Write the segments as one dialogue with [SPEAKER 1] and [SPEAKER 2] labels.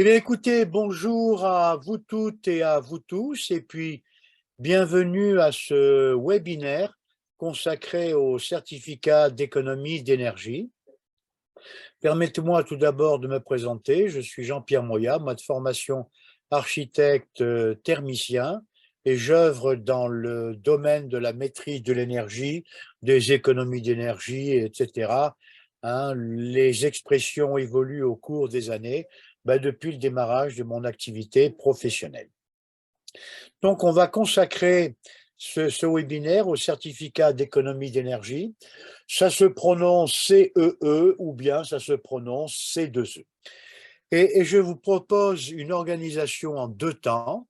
[SPEAKER 1] Eh bien, écoutez, bonjour à vous toutes et à vous tous, et puis bienvenue à ce webinaire consacré au certificat d'économie d'énergie. Permettez-moi tout d'abord de me présenter. Je suis Jean-Pierre Moya, moi de formation architecte thermicien, et j'œuvre dans le domaine de la maîtrise de l'énergie, des économies d'énergie, etc. Les expressions évoluent au cours des années, depuis le démarrage de mon activité professionnelle. Donc, on va consacrer ce webinaire au certificat d'économie d'énergie. Ça se prononce CEE ou bien ça se prononce C2E. Et je vous propose une organisation en deux temps.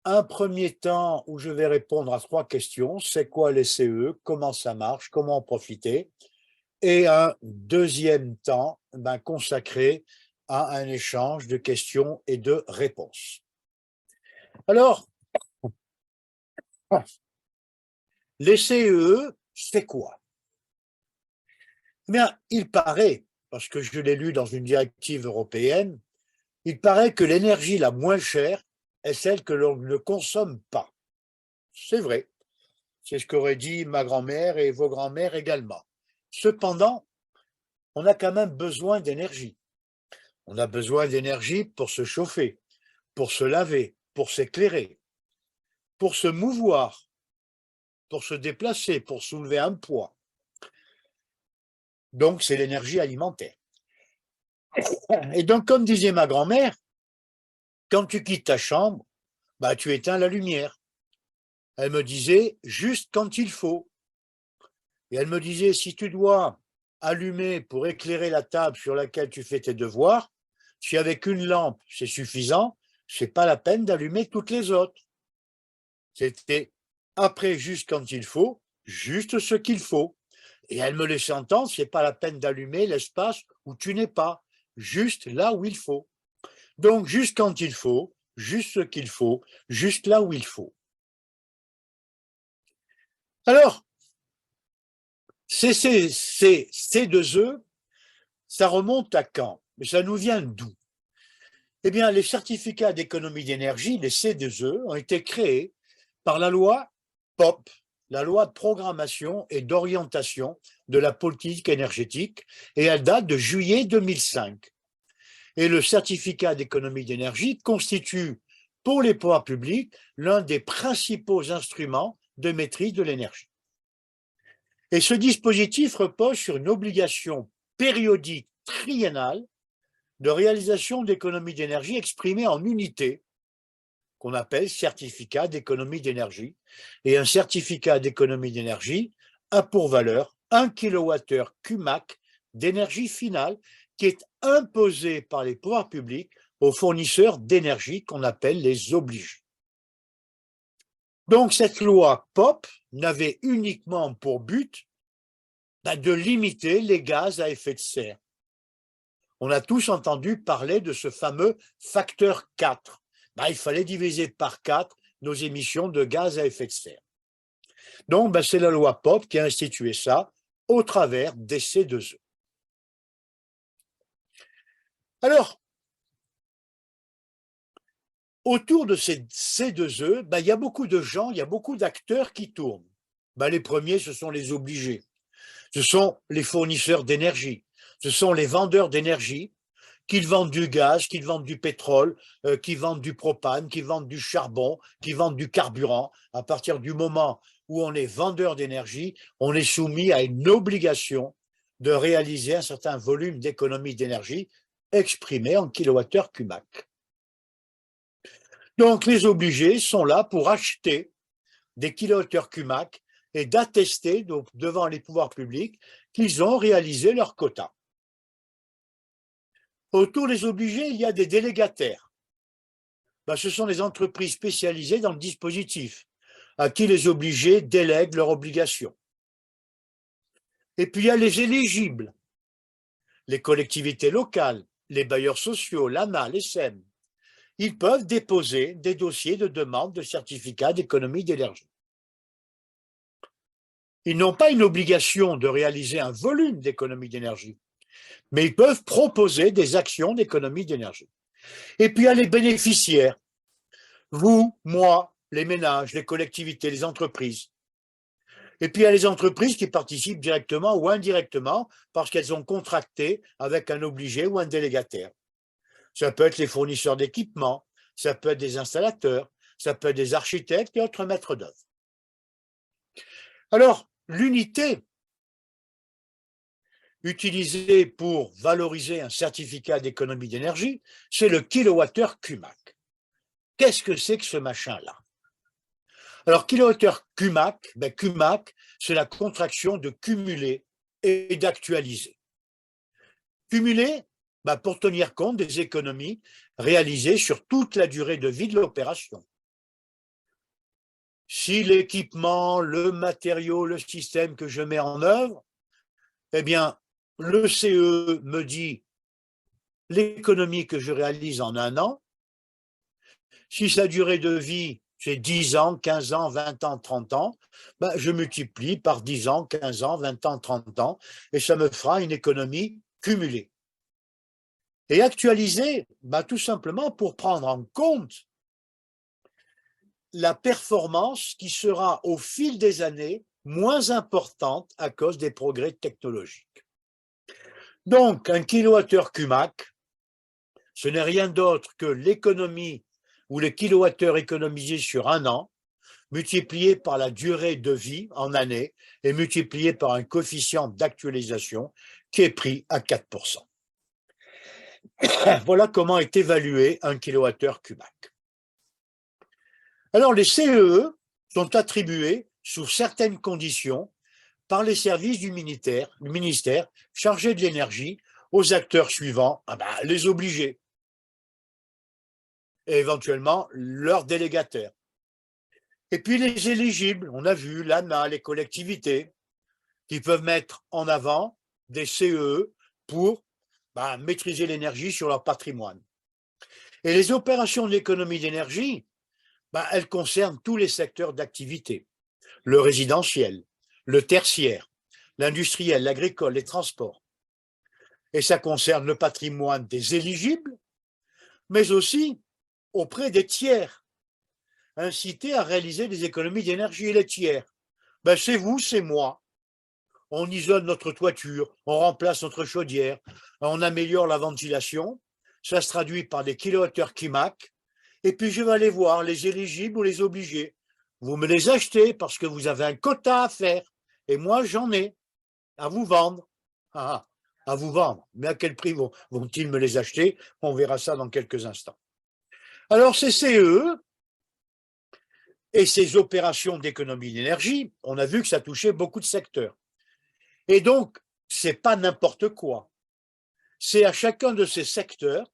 [SPEAKER 1] Un premier temps où je vais répondre à trois questions. C'est quoi les CE? Comment ça marche? Comment en profiter? Et un deuxième temps consacré à un échange de questions et de réponses. Alors, les CE, c'est quoi? Eh bien, il paraît, parce que je l'ai lu dans une directive européenne, il paraît que l'énergie la moins chère est celle que l'on ne consomme pas. C'est vrai, c'est ce qu'aurait dit ma grand-mère et vos grands-mères également. Cependant, on a quand même besoin d'énergie. On a besoin d'énergie pour se chauffer, pour se laver, pour s'éclairer, pour se mouvoir, pour se déplacer, pour soulever un poids. Donc, c'est l'énergie alimentaire. Et donc, comme disait ma grand-mère, quand tu quittes ta chambre, tu éteins la lumière. Elle me disait juste quand il faut. Et elle me disait, si tu dois allumer pour éclairer la table sur laquelle tu fais tes devoirs, si avec une lampe c'est suffisant, c'est pas la peine d'allumer toutes les autres. C'était après juste quand il faut, juste ce qu'il faut. Et elle me laissait entendre, c'est pas la peine d'allumer l'espace où tu n'es pas, juste là où il faut. Donc juste quand il faut, juste ce qu'il faut, juste là où il faut. Alors, C2E, ça remonte à quand? Mais ça nous vient d'où? Eh bien, les certificats d'économie d'énergie, les C2E, ont été créés par la loi POP, la loi de programmation et d'orientation de la politique énergétique, et elle date de juillet 2005. Et le certificat d'économie d'énergie constitue, pour les pouvoirs publics, l'un des principaux instruments de maîtrise de l'énergie. Et ce dispositif repose sur une obligation périodique triennale de réalisation d'économies d'énergie exprimée en unités, qu'on appelle certificat d'économie d'énergie. Et un certificat d'économie d'énergie a pour valeur 1 kWh Qmac d'énergie finale qui est imposé par les pouvoirs publics aux fournisseurs d'énergie qu'on appelle les obligés. Donc cette loi POP n'avait uniquement pour but de limiter les gaz à effet de serre. On a tous entendu parler de ce fameux facteur 4. Il fallait diviser par 4 nos émissions de gaz à effet de serre. Donc, c'est la loi POP qui a institué ça au travers des C2E. Alors, autour de ces C2E, il y a beaucoup de gens, il y a beaucoup d'acteurs qui tournent. Les premiers, ce sont les obligés. Ce sont les fournisseurs d'énergie. Ce sont les vendeurs d'énergie, qu'ils vendent du gaz, qu'ils vendent du pétrole, qu'ils vendent du propane, qu'ils vendent du charbon, qu'ils vendent du carburant. À partir du moment où on est vendeur d'énergie, on est soumis à une obligation de réaliser un certain volume d'économie d'énergie exprimé en kilowattheure Qmac. Donc les obligés sont là pour acheter des kilowattheures Qmac et d'attester devant les pouvoirs publics qu'ils ont réalisé leur quota. Autour des obligés, il y a des délégataires. Ce sont les entreprises spécialisées dans le dispositif, à qui les obligés délèguent leurs obligations. Et puis il y a les éligibles, les collectivités locales, les bailleurs sociaux, l'ANA, les SEM. Ils peuvent déposer des dossiers de demande de certificat d'économie d'énergie. Ils n'ont pas une obligation de réaliser un volume d'économie d'énergie, mais ils peuvent proposer des actions d'économie d'énergie. Et puis il y a les bénéficiaires, vous, moi, les ménages, les collectivités, les entreprises. Et puis il y a les entreprises qui participent directement ou indirectement parce qu'elles ont contracté avec un obligé ou un délégataire. Ça peut être les fournisseurs d'équipements, ça peut être des installateurs, ça peut être des architectes et autres maîtres d'œuvre. Alors, l'unité utilisée pour valoriser un certificat d'économie d'énergie, c'est le kilowattheure QMAC. Qu'est-ce que c'est que ce machin-là? Alors, kilowattheure QMAC, QMAC, c'est la contraction de cumuler et d'actualiser. Cumuler, pour tenir compte des économies réalisées sur toute la durée de vie de l'opération. Si l'équipement, le matériau, le système que je mets en œuvre, eh bien, le CE me dit l'économie que je réalise en un an. Si sa durée de vie, c'est 10 ans, 15 ans, 20 ans, 30 ans, je multiplie par 10 ans, 15 ans, 20 ans, 30 ans, et ça me fera une économie cumulée. Et actualiser, tout simplement pour prendre en compte la performance qui sera au fil des années moins importante à cause des progrès technologiques. Donc, un kilowattheure QMAC, ce n'est rien d'autre que l'économie ou les kilowattheures économisés sur un an, multiplié par la durée de vie en année et multiplié par un coefficient d'actualisation qui est pris à 4%. Voilà comment est évalué un kilowattheure QMAC. Alors, les CEE sont attribués sous certaines conditions par les services du ministère chargé de l'énergie aux acteurs suivants, les obligés, et éventuellement leurs délégataires. Et puis les éligibles, on a vu l'ANA, les collectivités, qui peuvent mettre en avant des CEE pour maîtriser l'énergie sur leur patrimoine. Et les opérations d'économie d'énergie, elles concernent tous les secteurs d'activité, le résidentiel, le tertiaire, l'industriel, l'agricole, les transports. Et ça concerne le patrimoine des éligibles, mais aussi auprès des tiers, incités à réaliser des économies d'énergie. Et les tiers, c'est vous, c'est moi. On isole notre toiture, on remplace notre chaudière, on améliore la ventilation. Ça se traduit par des kilowattheures QMAC. Et puis je vais aller voir les éligibles ou les obligés. Vous me les achetez parce que vous avez un quota à faire. Et moi, j'en ai à vous vendre. À vous vendre. Mais à quel prix vont-ils me les acheter? On verra ça dans quelques instants. Alors, ces CE et ces opérations d'économie d'énergie, on a vu que ça touchait beaucoup de secteurs. Et donc, ce n'est pas n'importe quoi. C'est à chacun de ces secteurs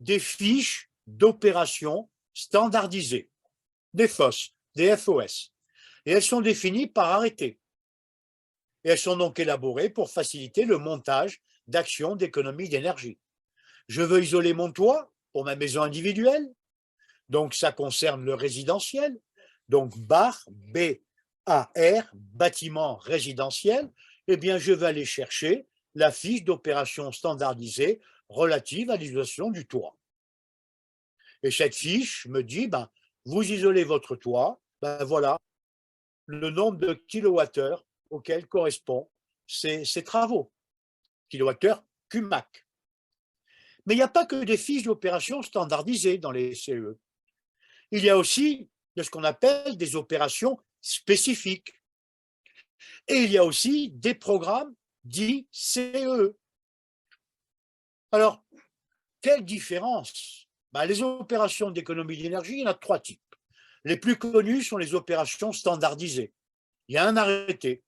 [SPEAKER 1] des fiches d'opérations standardisées, des FOS, des FOS. Et elles sont définies par arrêté. Et elles sont donc élaborées pour faciliter le montage d'actions d'économie d'énergie. Je veux isoler mon toit pour ma maison individuelle, donc ça concerne le résidentiel, donc BAR, B-A-R, bâtiment résidentiel, eh bien je vais aller chercher la fiche d'opération standardisée relative à l'isolation du toit. Et cette fiche me dit, vous isolez votre toit, voilà le nombre de kilowattheures auxquels correspondent ces travaux, kilowattheures QMAC. Mais il n'y a pas que des fiches d'opération standardisées dans les CE. Il y a aussi de ce qu'on appelle des opérations spécifiques. Et il y a aussi des programmes dits CE. Alors, quelle différence? Les opérations d'économie d'énergie, il y en a trois types. Les plus connus sont les opérations standardisées. Il y a un arrêté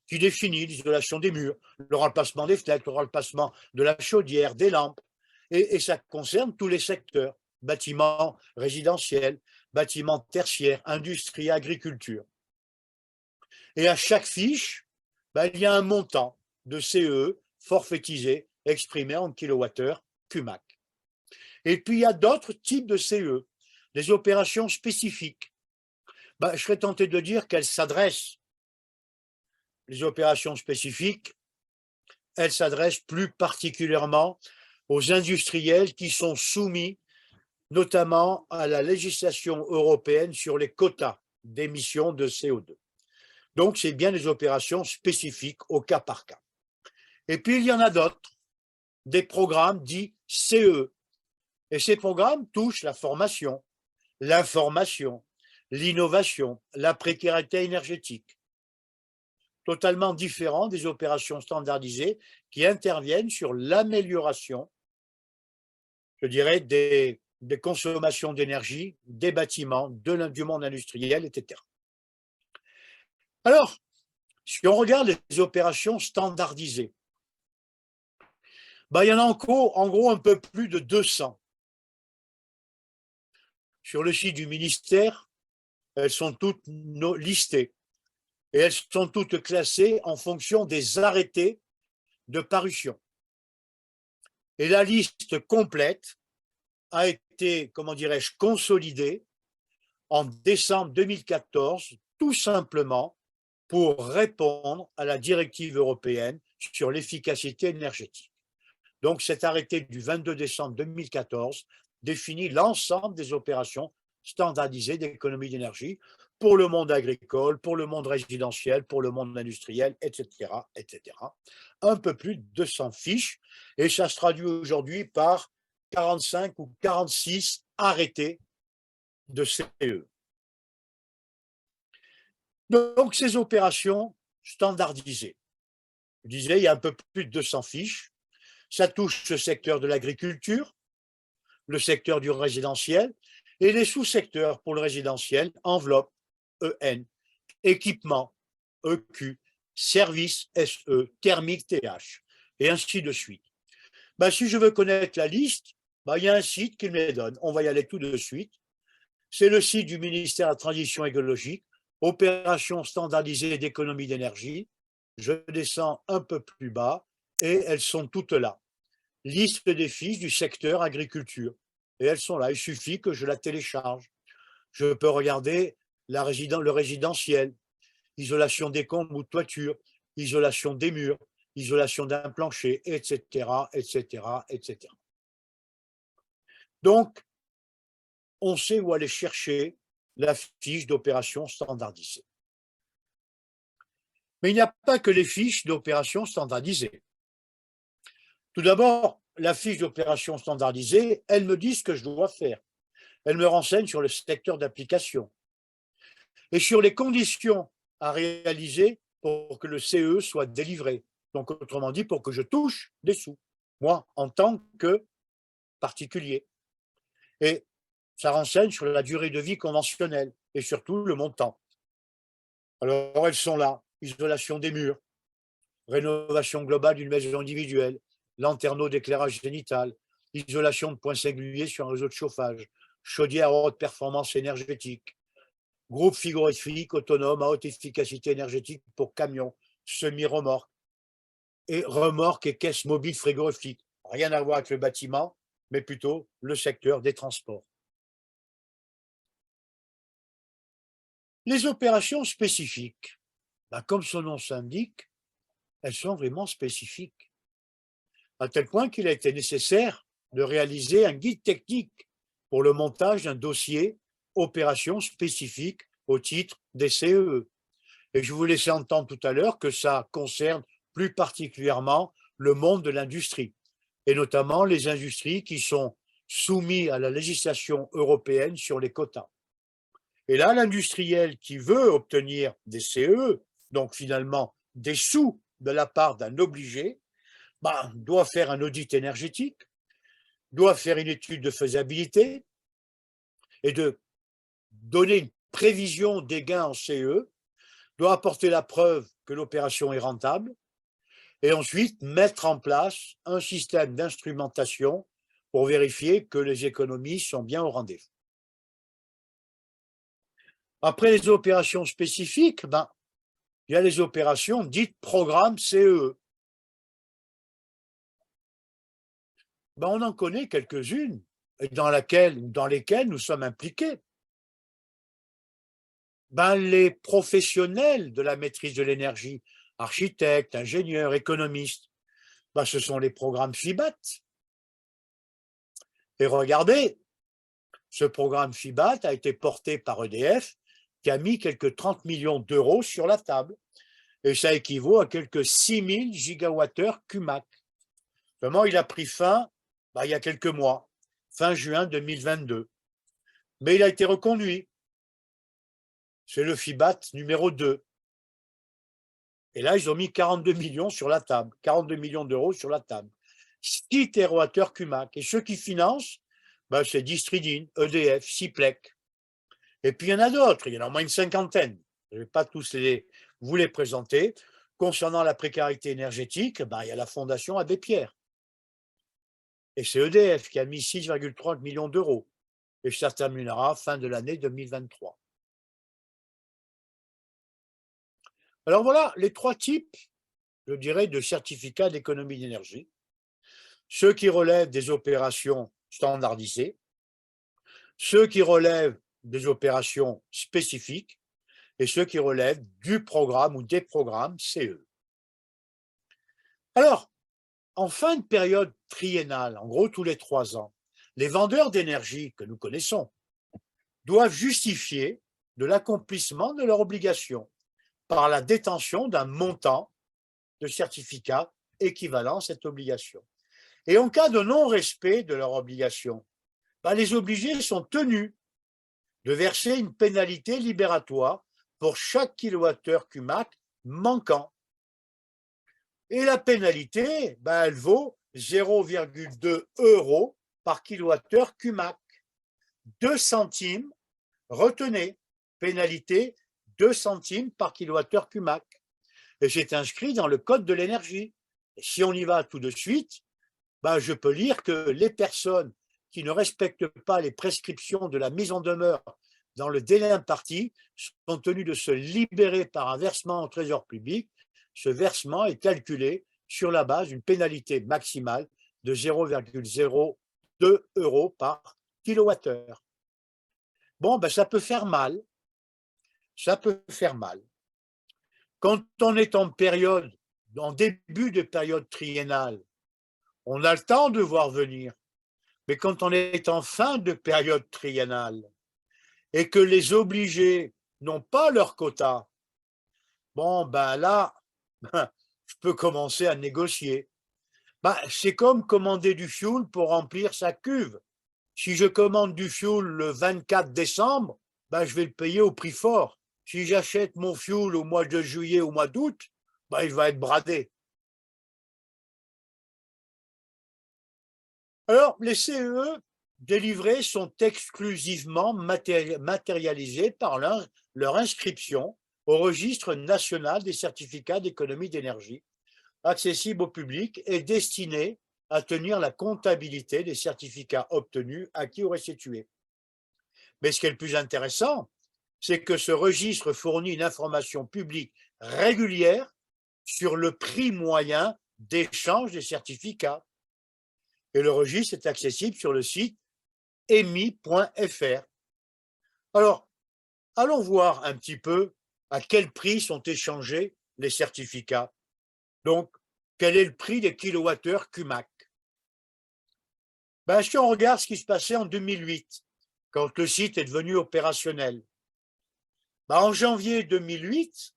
[SPEAKER 1] qui définit l'isolation des murs, le remplacement des fenêtres, le remplacement de la chaudière, des lampes. Et ça concerne tous les secteurs, bâtiments résidentiels, bâtiments tertiaires, industrie, agriculture. Et à chaque fiche, il y a un montant de CE forfaitisé exprimé en kilowattheures QMAC. Et puis, il y a d'autres types de CE, des opérations spécifiques. Je serais tenté de dire qu'elles s'adressent, les opérations spécifiques, elles s'adressent plus particulièrement aux industriels qui sont soumis notamment à la législation européenne sur les quotas d'émissions de CO2. Donc, c'est bien des opérations spécifiques au cas par cas. Et puis, il y en a d'autres, des programmes dits CE. Et ces programmes touchent la formation, l'information, l'innovation, la précarité énergétique. Totalement différents des opérations standardisées qui interviennent sur l'amélioration, je dirais, des consommations d'énergie, des bâtiments, du monde industriel, etc. Alors, si on regarde les opérations standardisées, il y en a en gros un peu plus de 200. Sur le site du ministère, elles sont toutes listées et elles sont toutes classées en fonction des arrêtés de parution. Et la liste complète a été, comment dirais-je, consolidée en décembre 2014, tout simplement pour répondre à la directive européenne sur l'efficacité énergétique. Donc, cet arrêté du 22 décembre 2014 définit l'ensemble des opérations standardisées d'économie d'énergie pour le monde agricole, pour le monde résidentiel, pour le monde industriel, etc., etc. Un peu plus de 200 fiches, et ça se traduit aujourd'hui par 45 ou 46 arrêtés de CE. Donc, ces opérations standardisées, je disais, il y a un peu plus de 200 fiches. Ça touche le secteur de l'agriculture, le secteur du résidentiel et les sous-secteurs pour le résidentiel, enveloppe, EN, équipement, EQ, service, SE, thermique, TH, et ainsi de suite. Si je veux connaître la liste, il y a un site qui me les donne. On va y aller tout de suite. C'est le site du ministère de la Transition écologique, opération standardisée d'économie d'énergie. Je descends un peu plus bas et elles sont toutes là. Liste des fiches du secteur agriculture. Et elles sont là, il suffit que je la télécharge. Je peux regarder le résidentiel, isolation des combles ou de toiture, isolation des murs, isolation d'un plancher, etc., etc., etc. Donc, on sait où aller chercher la fiche d'opération standardisée. Mais il n'y a pas que les fiches d'opération standardisées. Tout d'abord, la fiche d'opération standardisée, elle me dit ce que je dois faire. Elle me renseigne sur le secteur d'application et sur les conditions à réaliser pour que le CE soit délivré. Donc, autrement dit, pour que je touche des sous, moi, en tant que particulier. Et ça renseigne sur la durée de vie conventionnelle et surtout le montant. Alors, elles sont là, isolation des murs, rénovation globale d'une maison individuelle, lanterneau d'éclairage génital, isolation de points singuliers sur un réseau de chauffage, chaudière à haute performance énergétique, groupe frigorifique autonome à haute efficacité énergétique pour camions, semi-remorques, et remorques et caisses mobiles frigorifiques. Rien à voir avec le bâtiment, mais plutôt le secteur des transports. Les opérations spécifiques, comme son nom s'indique, elles sont vraiment spécifiques, à tel point qu'il a été nécessaire de réaliser un guide technique pour le montage d'un dossier opération spécifique au titre des CEE. Et je vous laissais entendre tout à l'heure que ça concerne plus particulièrement le monde de l'industrie, et notamment les industries qui sont soumises à la législation européenne sur les quotas. Et là, l'industriel qui veut obtenir des CE, donc finalement des sous de la part d'un obligé, doit faire un audit énergétique, doit faire une étude de faisabilité et de donner une prévision des gains en CE, doit apporter la preuve que l'opération est rentable et ensuite mettre en place un système d'instrumentation pour vérifier que les économies sont bien au rendez-vous. Après les opérations spécifiques, il y a les opérations dites programme CE. On en connaît quelques-unes dans lesquelles nous sommes impliqués. Les professionnels de la maîtrise de l'énergie, architectes, ingénieurs, économistes, ce sont les programmes FIBAT. Et regardez, ce programme FIBAT a été porté par EDF, qui a mis quelques 30 millions d'euros sur la table. Et ça équivaut à quelques 6000 gigawattheures CUMAC. Vraiment, il a pris fin il y a quelques mois, fin juin 2022. Mais il a été reconduit. C'est le FIBAT numéro 2. Et là, ils ont mis 42 millions sur la table, 42 millions d'euros sur la table. 6 TWh CUMAC. Et ceux qui financent, c'est Distridine, EDF, Siplec. Et puis, il y en a d'autres, il y en a au moins une cinquantaine. Je ne vais pas tous vous les présenter. Concernant la précarité énergétique, il y a la Fondation Abbé Pierre. Et c'est EDF qui a mis 6,3 millions d'euros. Et ça se terminera fin de l'année 2023. Alors voilà les 3 types, je dirais, de certificats d'économie d'énergie. Ceux qui relèvent des opérations standardisées, ceux qui relèvent des opérations spécifiques et ceux qui relèvent du programme ou des programmes CE. Alors, en fin de période triennale, en gros tous les 3 ans, les vendeurs d'énergie que nous connaissons doivent justifier de l'accomplissement de leur obligation par la détention d'un montant de certificat équivalent à cette obligation. Et en cas de non-respect de leur obligation, les obligés sont tenus de verser une pénalité libératoire pour chaque kilowattheure CUMAC manquant. Et la pénalité, elle vaut 0,2 € par kilowattheure CUMAC. 2 centimes, retenez, pénalité 2 centimes par kilowattheure CUMAC. Et c'est inscrit dans le code de l'énergie. Et si on y va tout de suite, je peux lire que les personnes qui ne respectent pas les prescriptions de la mise en demeure dans le délai imparti sont tenues de se libérer par un versement au trésor public. Ce versement est calculé sur la base d'une pénalité maximale de 0,02 € par kilowattheure. Bon, ça peut faire mal. Ça peut faire mal. Quand on est en début de période triennale, on a le temps de voir venir. Mais quand on est en fin de période triennale et que les obligés n'ont pas leur quota, là, je peux commencer à négocier. C'est comme commander du fioul pour remplir sa cuve. Si je commande du fioul le 24 décembre, je vais le payer au prix fort. Si j'achète mon fioul au mois de juillet, au mois d'août, il va être bradé. Alors, les CEE délivrés sont exclusivement matérialisés par leur inscription au registre national des certificats d'économie d'énergie, accessible au public et destiné à tenir la comptabilité des certificats obtenus, acquis ou restitués. Mais ce qui est le plus intéressant, c'est que ce registre fournit une information publique régulière sur le prix moyen d'échange des certificats. Et le registre est accessible sur le site emi.fr. Alors, allons voir un petit peu à quel prix sont échangés les certificats. Donc, quel est le prix des kilowattheures CUMAC? Si on regarde ce qui se passait en 2008, quand le site est devenu opérationnel, en janvier 2008,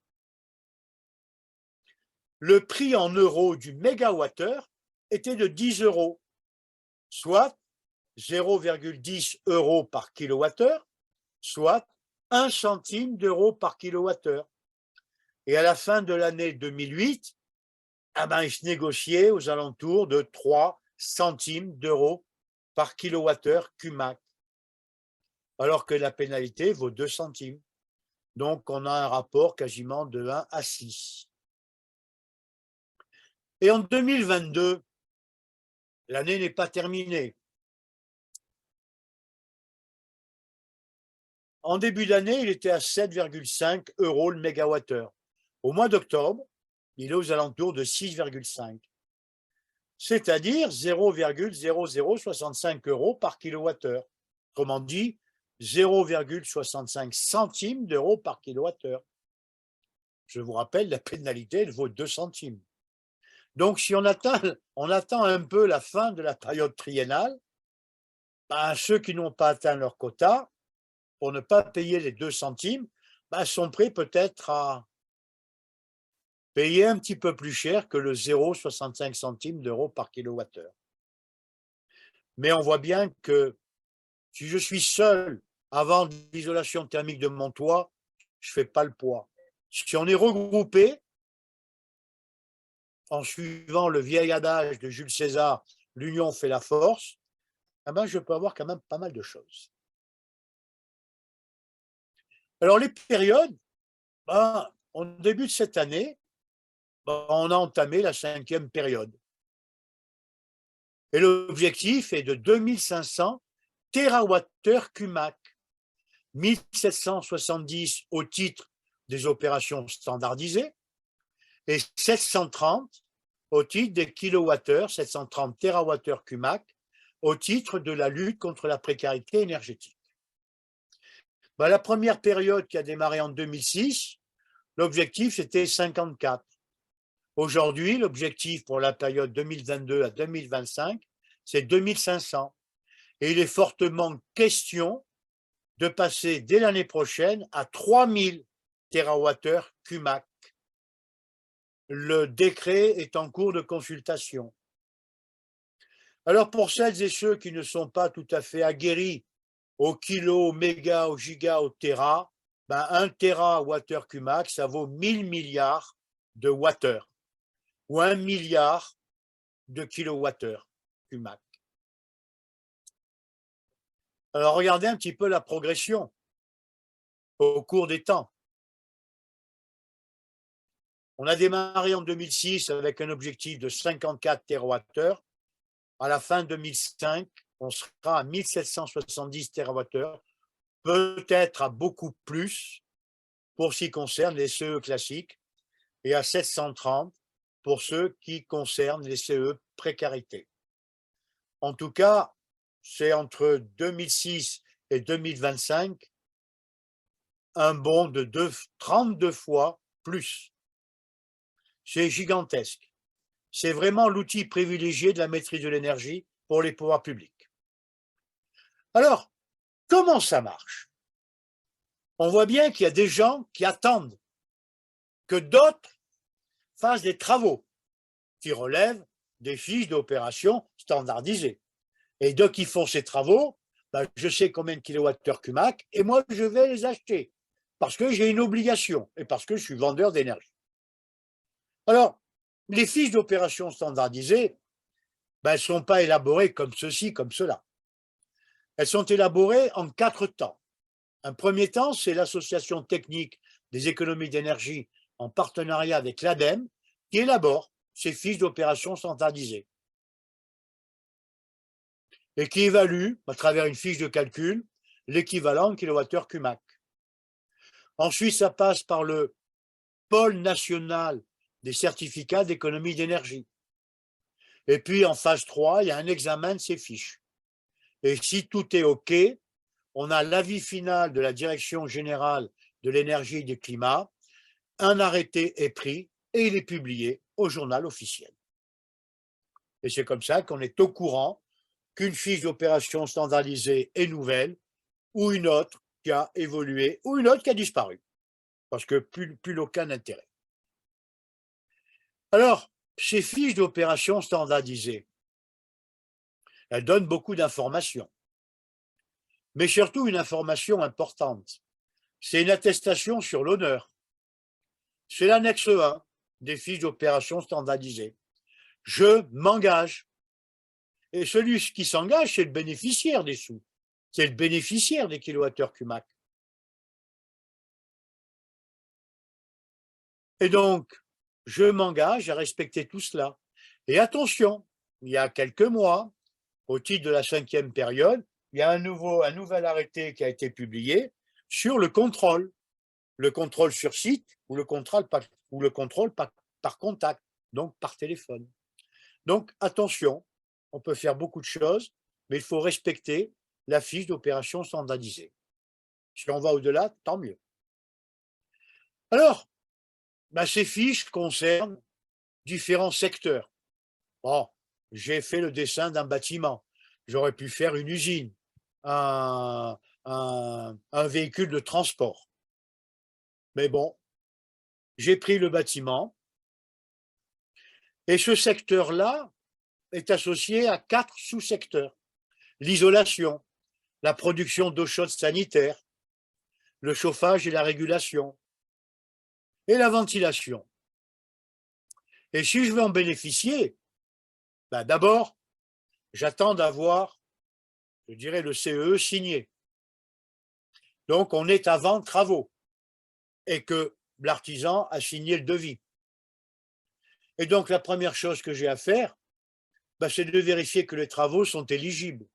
[SPEAKER 1] le prix en euros du mégawattheure était de 10 €, soit 0,10 € par kilowattheure, soit 1 centime d'euro par kilowattheure. Et à la fin de l'année 2008, il se négociait aux alentours de 3 centimes d'euros par kilowattheure CUMAC, alors que la pénalité vaut 2 centimes. Donc, on a un rapport quasiment de 1 à 6. Et en 2022, l'année n'est pas terminée. En début d'année, il était à 7,5 € le mégawattheure. Au mois d'octobre, il est aux alentours de 6,5, c'est-à-dire 0,0065 € par kilowattheure. Autrement dit, 0,65 centimes d'euros par kilowattheure. Je vous rappelle, la pénalité, elle vaut 2 centimes. Donc, si on attend un peu la fin de la période triennale, ben, ceux qui n'ont pas atteint leur quota, pour ne pas payer les 2 centimes, ben, sont prêts peut-être à payer un petit peu plus cher que le 0,65 centimes d'euros par kilowattheure. Mais on voit bien que si je suis seul à vendre l'isolation thermique de mon toit, je ne fais pas le poids. Si on est regroupé, en suivant le vieil adage de Jules César, l'union fait la force, eh ben, je peux avoir quand même pas mal de choses. Alors les périodes, ben, au début de cette année, ben, on a entamé la 5e période. Et l'objectif est de 2500 TWh CUMAC, 1770 au titre des opérations standardisées et 730 au titre des kilowattheures, 730 TWh CUMAC, au titre de la lutte contre la précarité énergétique. Ben, la première période qui a démarré en 2006, l'objectif était 54. Aujourd'hui, l'objectif pour la période 2022 à 2025, c'est 2500. Et il est fortement question de passer dès l'année prochaine à 3000 TWh CUMAC. Le décret est en cours de consultation. Alors pour celles et ceux qui ne sont pas tout à fait aguerris au kilo, au méga, au giga, au téra, ben 1 TWh CUMAC, ça vaut 1000 milliards de wattheures ou 1 milliard de kilowattheures CUMAC. Alors regardez un petit peu la progression au cours des temps. On a démarré en 2006 avec un objectif de 54 TWh. À la fin 2005, on sera à 1770 TWh, peut-être à beaucoup plus pour ce qui concerne les CE classiques et à 730 pour ceux qui concernent les CE précarité. En tout cas, c'est entre 2006 et 2025 un bond de 32 fois plus. C'est gigantesque. C'est vraiment l'outil privilégié de la maîtrise de l'énergie pour les pouvoirs publics. Alors, comment ça marche? On voit bien qu'il y a des gens qui attendent que d'autres fassent des travaux qui relèvent des fiches d'opération standardisées. Et dès qu'ils font ces travaux, ben, je sais combien de kilowattheures CUMAC et moi, je vais les acheter parce que j'ai une obligation et parce que je suis vendeur d'énergie. Alors, les fiches d'opération standardisées, ben, elles ne sont pas élaborées comme ceci, comme cela. Elles sont élaborées en 4 temps. Un premier temps, c'est l'Association technique des économies d'énergie en partenariat avec l'ADEME qui élabore ces fiches d'opération standardisées et qui évalue, à travers une fiche de calcul, l'équivalent de kilowattheure CUMAC. Ensuite, ça passe par le pôle national des certificats d'économie d'énergie. Et puis, en phase 3, il y a un examen de ces fiches. Et si tout est OK, on a l'avis final de la Direction générale de l'énergie et du climat. Un arrêté est pris et il est publié au journal officiel. Et c'est comme ça qu'on est au courant qu'une fiche d'opération standardisée est nouvelle ou une autre qui a évolué ou une autre qui a disparu parce que plus aucun intérêt. Alors, ces fiches d'opération standardisées, elles donnent beaucoup d'informations, mais surtout une information importante. C'est une attestation sur l'honneur. C'est l'annexe 1 des fiches d'opération standardisées. Je m'engage. Et celui qui s'engage, c'est le bénéficiaire des sous. C'est le bénéficiaire des kilowattheures CUMAC. Et donc, je m'engage à respecter tout cela. Et attention, il y a quelques mois, au titre de la 5e période, il y a un nouvel arrêté qui a été publié sur le contrôle sur site ou le contrôle par contact, donc par téléphone. Donc, attention, on peut faire beaucoup de choses, mais il faut respecter la fiche d'opération standardisée. Si on va au-delà, tant mieux. Alors, ben, ces fiches concernent différents secteurs. Bon, j'ai fait le dessin d'un bâtiment. J'aurais pu faire une usine, un véhicule de transport. Mais bon, j'ai pris le bâtiment et ce secteur-là est associé à 4 sous-secteurs. L'isolation, la production d'eau chaude sanitaire, le chauffage et la régulation, et la ventilation. Et si je veux en bénéficier, ben d'abord, j'attends d'avoir, je dirais, le CEE signé. Donc, on est avant travaux et que l'artisan a signé le devis. Et donc, la première chose que j'ai à faire, ben, c'est de vérifier que les travaux sont éligibles.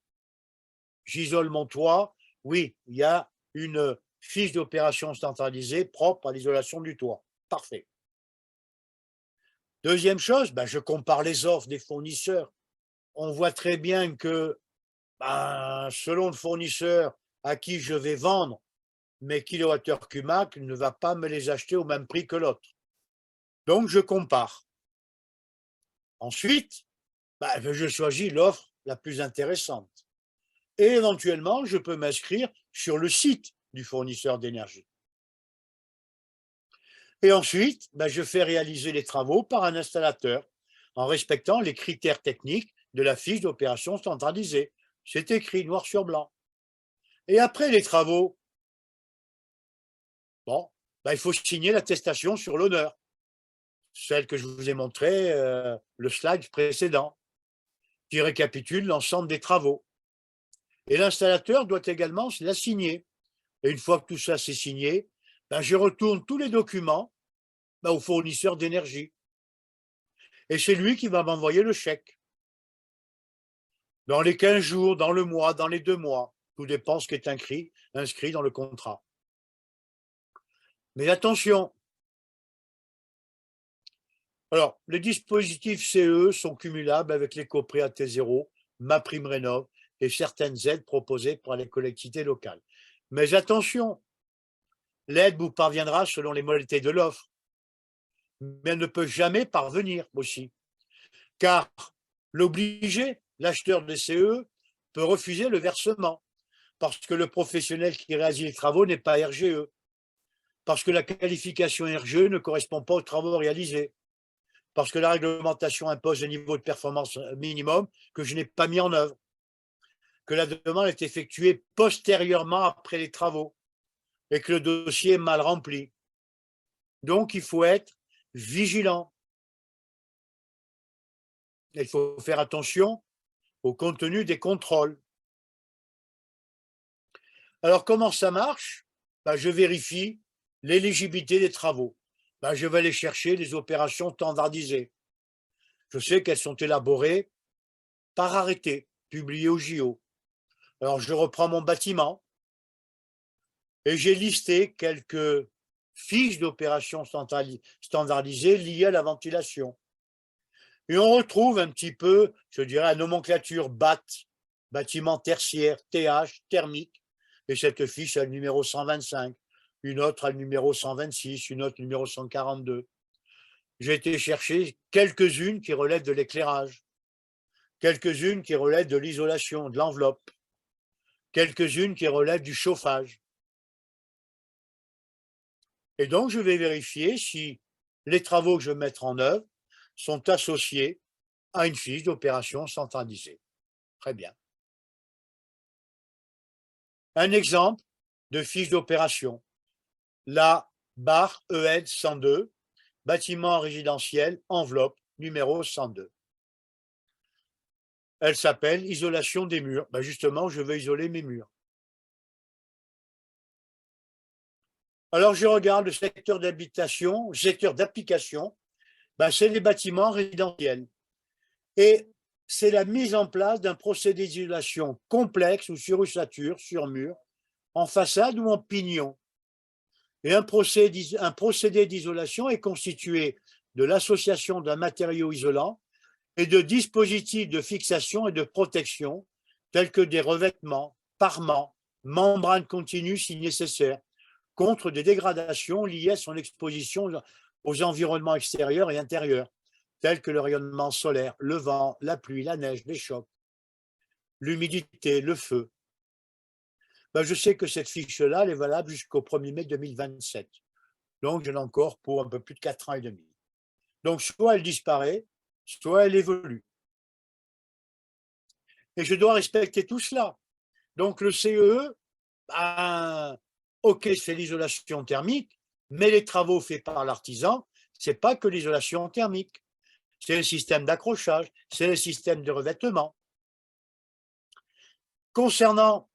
[SPEAKER 1] J'isole mon toit. Oui, il y a une fiche d'opération standardisée propre à l'isolation du toit. Parfait. Deuxième chose, ben, je compare les offres des fournisseurs. On voit très bien que ben, selon le fournisseur à qui je vais vendre mes kilowattheures CUMAC, ne va pas me les acheter au même prix que l'autre. Donc, je compare. Ensuite, ben, je choisis l'offre la plus intéressante. Et éventuellement, je peux m'inscrire sur le site du fournisseur d'énergie. Et ensuite, ben, je fais réaliser les travaux par un installateur en respectant les critères techniques de la fiche d'opération standardisée. C'est écrit noir sur blanc. Et après les travaux, bon, ben, il faut signer l'attestation sur l'honneur, celle que je vous ai montrée, le slide précédent, qui récapitule l'ensemble des travaux. Et l'installateur doit également la signer. Et une fois que tout ça c'est signé, ben, je retourne tous les documents ben, au fournisseur d'énergie. Et c'est lui qui va m'envoyer le chèque. Dans les 15 jours, dans le mois, dans les 2 mois. Tout dépend ce qui est inscrit dans le contrat. Mais attention, alors les dispositifs CE sont cumulables avec l'éco-prêt à T0, MaPrimeRénov' et certaines aides proposées par les collectivités locales. Mais attention, l'aide vous parviendra selon les modalités de l'offre, mais elle ne peut jamais parvenir aussi, car l'obligé, l'acheteur de CE, peut refuser le versement parce que le professionnel qui réalise les travaux n'est pas RGE, parce que la qualification RGE ne correspond pas aux travaux réalisés, parce que la réglementation impose un niveau de performance minimum que je n'ai pas mis en œuvre, que la demande est effectuée postérieurement après les travaux et que le dossier est mal rempli. Donc, il faut être vigilant. Il faut faire attention au contenu des contrôles. Alors, comment ça marche? Ben, je vérifie l'éligibilité des travaux. Ben, je vais aller chercher les opérations standardisées. Je sais qu'elles sont élaborées par arrêté, publié au JO. Alors, je reprends mon bâtiment et j'ai listé quelques fiches d'opérations standardisées liées à la ventilation. Et on retrouve un petit peu, je dirais, la nomenclature BAT, bâtiment tertiaire, TH, thermique, et cette fiche a le numéro 125, une autre a le numéro 126, une autre numéro 142. J'ai été chercher quelques-unes qui relèvent de l'éclairage, quelques-unes qui relèvent de l'isolation, de l'enveloppe, quelques-unes qui relèvent du chauffage. Et donc, je vais vérifier si les travaux que je vais mettre en œuvre sont associés à une fiche d'opération standardisée. Très bien. Un exemple de fiche d'opération. La barre EN 102, bâtiment résidentiel, enveloppe, numéro 102. Elle s'appelle isolation des murs. Ben justement, je veux isoler mes murs. Alors, je regarde le secteur d'habitation, le secteur d'application, ben, c'est les bâtiments résidentiels. Et c'est la mise en place d'un procédé d'isolation complexe ou sur ossature, sur mur, en façade ou en pignon. Et un procédé d'isolation est constitué de l'association d'un matériau isolant et de dispositifs de fixation et de protection tels que des revêtements, parements, membranes continues si nécessaire, contre des dégradations liées à son exposition aux environnements extérieurs et intérieurs, tels que le rayonnement solaire, le vent, la pluie, la neige, les chocs. l'humidité, le feu. Ben, je sais que cette fiche-là, elle est valable jusqu'au 1er mai 2027. Donc, j'en ai encore pour un peu plus de 4 ans et demi. Donc, soit elle disparaît, soit elle évolue. Et je dois respecter tout cela. Donc, le CEE, ben, OK, c'est l'isolation thermique, mais les travaux faits par l'artisan, ce n'est pas que l'isolation thermique. C'est le système d'accrochage, c'est le système de revêtement. Concernant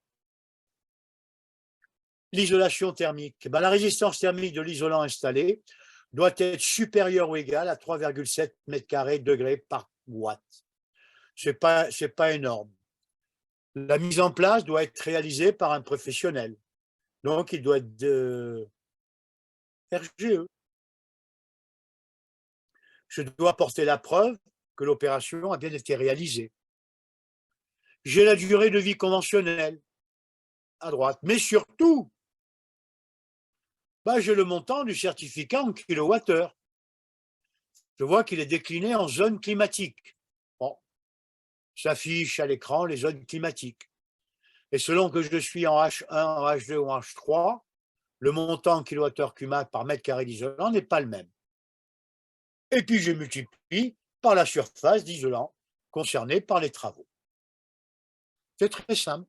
[SPEAKER 1] l'isolation thermique, ben, la résistance thermique de l'isolant installé doit être supérieure ou égale à 3,7 m² degrés par watt. Ce n'est pas énorme. La mise en place doit être réalisée par un professionnel. Donc, il doit être de RGE. Je dois apporter la preuve que l'opération a bien été réalisée. J'ai la durée de vie conventionnelle à droite, mais surtout, ben, j'ai le montant du certificat en kilowattheure. Je vois qu'il est décliné en zone climatique. Bon, s'affiche à l'écran les zones climatiques. Et selon que je suis en H1, en H2 ou en H3, le montant en kilowattheure cumac par mètre carré d'isolant n'est pas le même. Et puis je multiplie par la surface d'isolant concernée par les travaux. C'est très simple.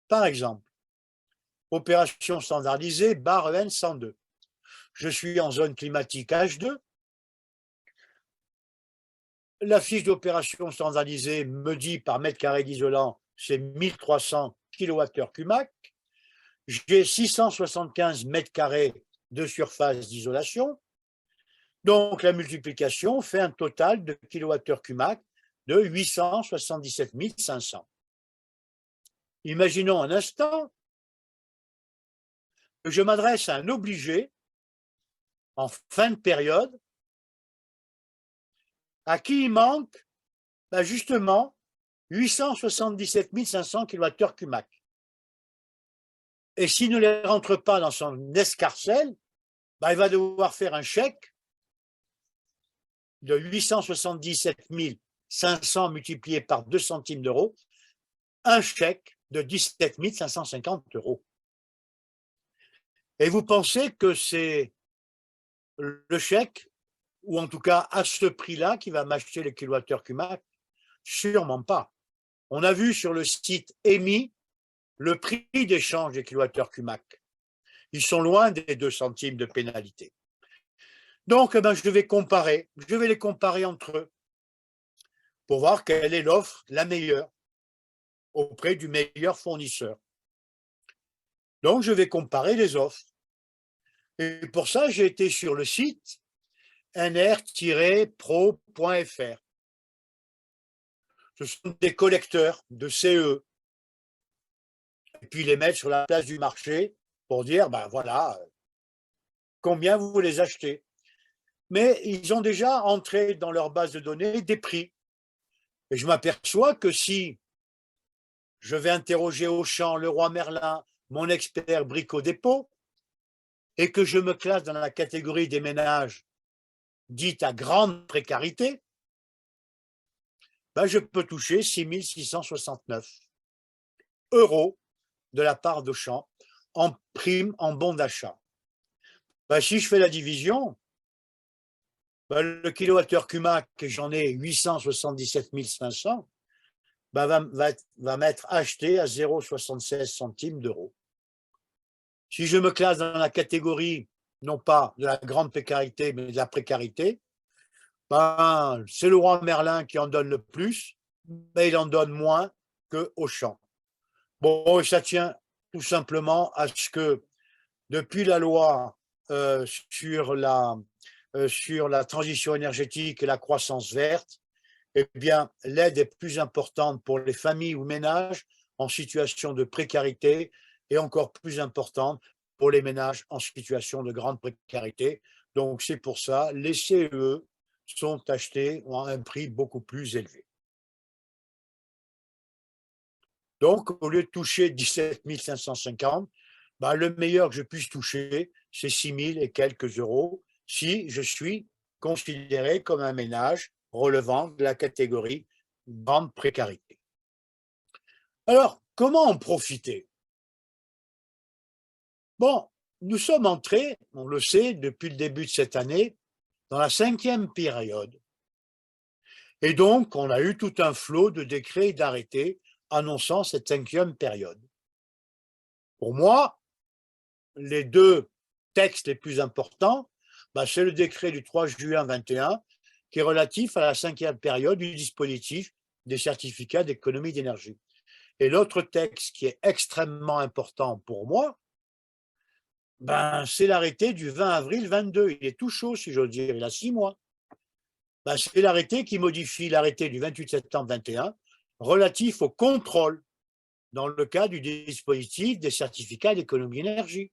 [SPEAKER 1] Par exemple, opération standardisée barre EN 102. Je suis en zone climatique H2. La fiche d'opération standardisée me dit par mètre carré d'isolant, c'est 1300 kWh cumac. J'ai 675 mètres carrés de surface d'isolation. Donc, la multiplication fait un total de kWh cumac de 877 500. Imaginons un instant que je m'adresse à un obligé en fin de période à qui il manque justement 877 500 kWh cumac. Et s'il ne les rentre pas dans son escarcelle, il va devoir faire un chèque de 877 500 multiplié par 2 centimes d'euros, un chèque de 17 550 euros. Et vous pensez que c'est le chèque, ou en tout cas à ce prix-là, qui va m'acheter le kilowattheure cumac? Sûrement pas. On a vu sur le site EMI le prix d'échange des kilowattheures cumac. Ils sont loin des 2 centimes de pénalité. Donc, je vais les comparer entre eux pour voir quelle est l'offre la meilleure auprès du meilleur fournisseur. Donc, je vais comparer les offres. Et pour ça, j'ai été sur le site nr-pro.fr. Ce sont des collecteurs de CE. Et puis, ils les mettent sur la place du marché pour dire, voilà, combien vous les achetez. Mais ils ont déjà entré dans leur base de données des prix. Et je m'aperçois que si je vais interroger Auchan, Leroy Merlin, mon expert Brico Dépôt, et que je me classe dans la catégorie des ménages dites à grande précarité, je peux toucher 6 669 euros de la part d'Auchan en prime, en bon d'achat. Si je fais la division, le kilowattheure cumac, j'en ai 877 500, va m'être acheté à 0,76 centimes d'euros. Si je me classe dans la catégorie, non pas de la grande précarité, mais de la précarité, c'est Leroy Merlin qui en donne le plus, mais il en donne moins que Auchan. Bon, et ça tient tout simplement à ce que depuis la loi sur la transition énergétique et la croissance verte, eh bien, l'aide est plus importante pour les familles ou ménages en situation de précarité et encore plus importante pour les ménages en situation de grande précarité. Donc, c'est pour ça, les CE sont achetés à un prix beaucoup plus élevé. Donc, au lieu de toucher 17 550, le meilleur que je puisse toucher, c'est 6 000 et quelques euros si je suis considéré comme un ménage relevant de la catégorie grande précarité. Alors, comment en profiter? Bon, nous sommes entrés, on le sait, depuis le début de cette année, dans la 5e période. Et donc, on a eu tout un flot de décrets et d'arrêtés annonçant cette 5e période. Pour moi, les deux textes les plus importants, c'est le décret du 3 juin 21 qui est relatif à la 5e période du dispositif des certificats d'économie d'énergie. Et l'autre texte qui est extrêmement important pour moi, c'est l'arrêté du 20 avril 22. Il est tout chaud, si j'ose dire, il a 6 mois. C'est l'arrêté qui modifie l'arrêté du 28 septembre 21 relatif au contrôle dans le cas du dispositif des certificats d'économie d'énergie.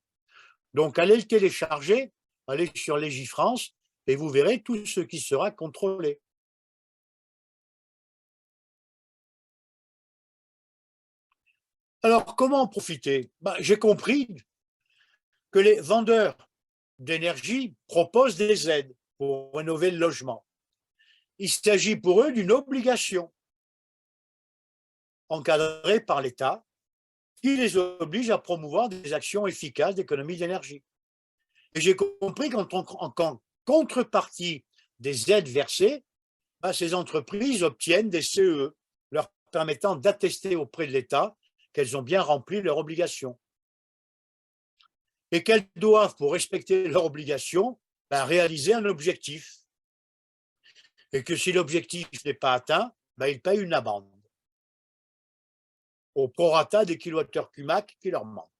[SPEAKER 1] Donc, allez le télécharger, allez sur Légifrance et vous verrez tout ce qui sera contrôlé. Alors, comment en profiter? J'ai compris que les vendeurs d'énergie proposent des aides pour rénover le logement. Il s'agit pour eux d'une obligation encadrée par l'État qui les oblige à promouvoir des actions efficaces d'économie d'énergie. Et j'ai compris qu'en contrepartie des aides versées, ces entreprises obtiennent des CE, leur permettant d'attester auprès de l'État qu'elles ont bien rempli leurs obligations. Et qu'elles doivent, pour respecter leurs obligations, réaliser un objectif. Et que si l'objectif n'est pas atteint, ils payent une amende au prorata des kilowattheures CUMAC qui leur manquent.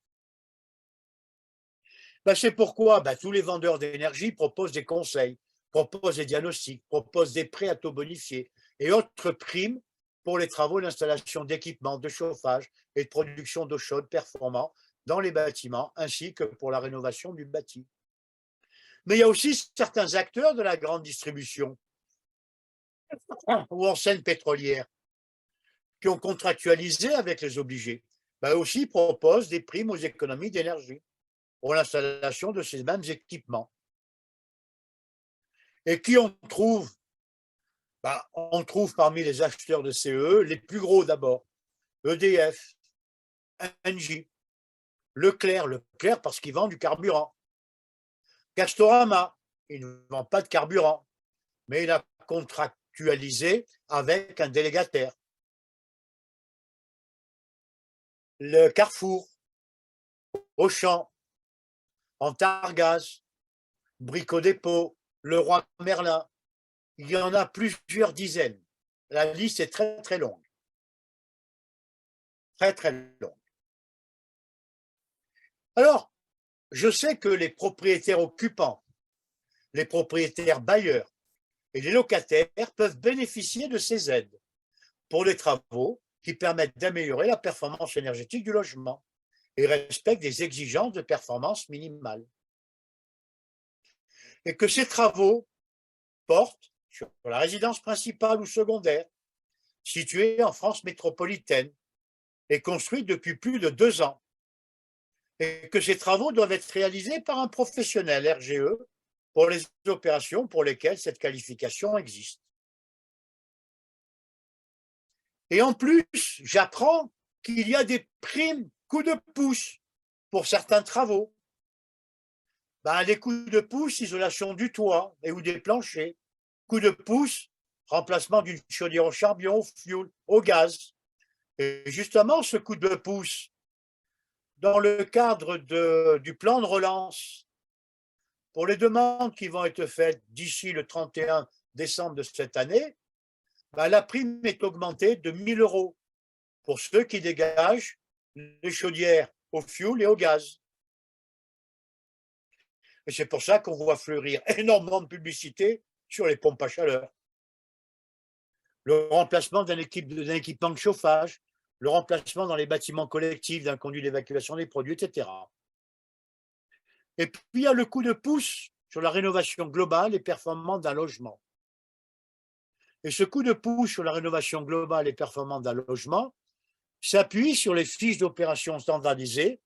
[SPEAKER 1] C'est pourquoi tous les vendeurs d'énergie proposent des conseils, proposent des diagnostics, proposent des prêts à taux bonifiés et autres primes pour les travaux d'installation d'équipements de chauffage et de production d'eau chaude performants dans les bâtiments, ainsi que pour la rénovation du bâti. Mais il y a aussi certains acteurs de la grande distribution ou enseignes pétrolières qui ont contractualisé avec les obligés, aussi proposent des primes aux économies d'énergie pour l'installation de ces mêmes équipements. Et qui on trouve? On trouve parmi les acheteurs de CE les plus gros d'abord, EDF, Engie, Leclerc parce qu'il vend du carburant, Castorama, il ne vend pas de carburant, mais il a contractualisé avec un délégataire. Le Carrefour, Auchan, Antargaz, Brico Dépôt, Leroy Merlin, il y en a plusieurs dizaines. La liste est très très longue. Très très longue. Alors, je sais que les propriétaires occupants, les propriétaires bailleurs et les locataires peuvent bénéficier de ces aides pour les travaux qui permettent d'améliorer la performance énergétique du logement et respectent des exigences de performance minimale. Et que ces travaux portent sur la résidence principale ou secondaire située en France métropolitaine et construite depuis plus de 2 ans. Et que ces travaux doivent être réalisés par un professionnel RGE pour les opérations pour lesquelles cette qualification existe. Et en plus, j'apprends qu'il y a des primes coups de pouce pour certains travaux. Les coups de pouce, isolation du toit et ou des planchers. Coups de pouce, remplacement d'une chaudière au charbon, au fioul, au gaz. Et justement, ce coup de pouce, dans le cadre du plan de relance, pour les demandes qui vont être faites d'ici le 31 décembre de cette année, la prime est augmentée de 1 000 € pour ceux qui dégagent les chaudières au fioul et au gaz. Et c'est pour ça qu'on voit fleurir énormément de publicité sur les pompes à chaleur. Le remplacement d'un équipement de chauffage, le remplacement dans les bâtiments collectifs d'un conduit d'évacuation des produits, etc. Et puis, il y a le coup de pouce sur la rénovation globale et performante d'un logement. Et ce coup de pouce sur la rénovation globale et performante d'un logement s'appuie sur les fiches d'opération standardisées,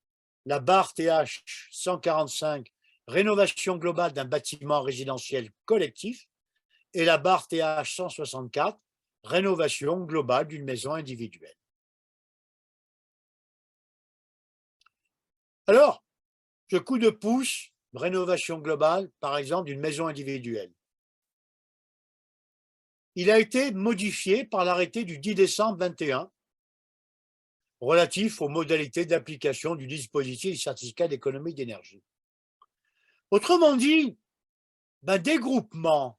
[SPEAKER 1] la barre TH 145, rénovation globale d'un bâtiment résidentiel collectif, et la barre TH 164, rénovation globale d'une maison individuelle. Alors, ce coup de pouce, rénovation globale, par exemple, d'une maison individuelle, il a été modifié par l'arrêté du 10 décembre 21 relatif aux modalités d'application du dispositif du certificat d'économie d'énergie. Autrement dit, des groupements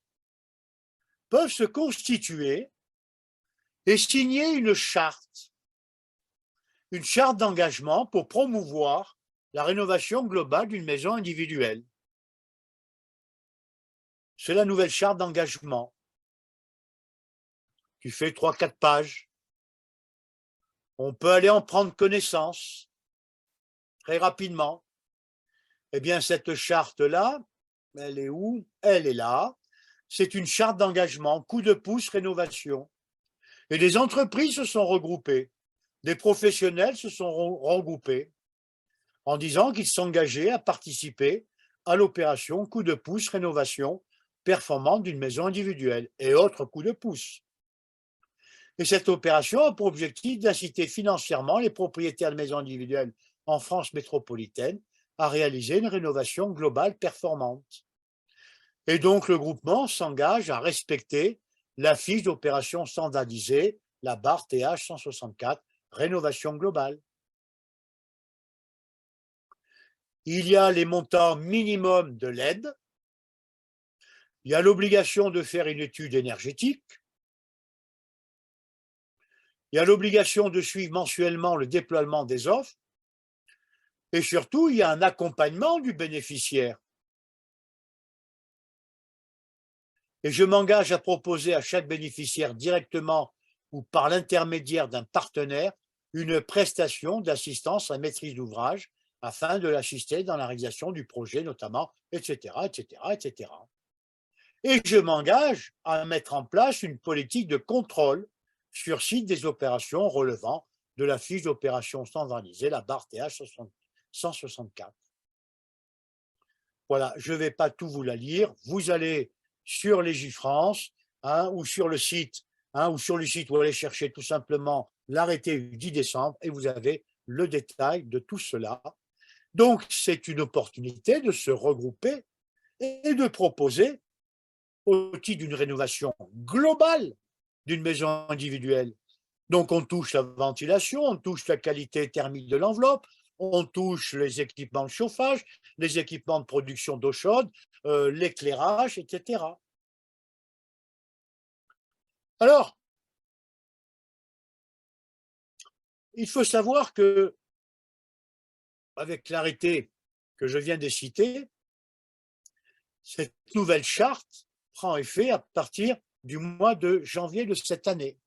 [SPEAKER 1] peuvent se constituer et signer une charte d'engagement pour promouvoir la rénovation globale d'une maison individuelle. C'est la nouvelle charte d'engagement qui fait 3-4 pages. On peut aller en prendre connaissance très rapidement. Eh bien, cette charte-là, elle est où? Elle est là. C'est une charte d'engagement, coup de pouce, rénovation. Et des entreprises se sont regroupées, des professionnels se sont regroupés en disant qu'ils s'engageaient à participer à l'opération coup de pouce, rénovation performante d'une maison individuelle et autres coups de pouce. Et cette opération a pour objectif d'inciter financièrement les propriétaires de maisons individuelles en France métropolitaine à réaliser une rénovation globale performante. Et donc, le groupement s'engage à respecter la fiche d'opération standardisée, la barre TH 164, rénovation globale. Il y a les montants minimums de l'aide, il y a l'obligation de faire une étude énergétique, il y a l'obligation de suivre mensuellement le déploiement des offres, et surtout, il y a un accompagnement du bénéficiaire. Et je m'engage à proposer à chaque bénéficiaire directement ou par l'intermédiaire d'un partenaire une prestation d'assistance à maîtrise d'ouvrage afin de l'assister dans la réalisation du projet notamment, etc., etc., etc. Et je m'engage à mettre en place une politique de contrôle sur site des opérations relevant de la fiche d'opération standardisée, la barre TH 164. Voilà, je ne vais pas tout vous la lire. Vous allez sur Légifrance ou sur le site, ou sur le site, vous allez chercher tout simplement l'arrêté du 10 décembre et vous avez le détail de tout cela. Donc, c'est une opportunité de se regrouper et de proposer, au titre d'une rénovation globale d'une maison individuelle. Donc, on touche la ventilation, on touche la qualité thermique de l'enveloppe, on touche les équipements de chauffage, les équipements de production d'eau chaude, l'éclairage, etc. Alors, il faut savoir que, avec l'arrêté que je viens de citer, cette nouvelle charte prend effet à partir du mois de janvier de cette année.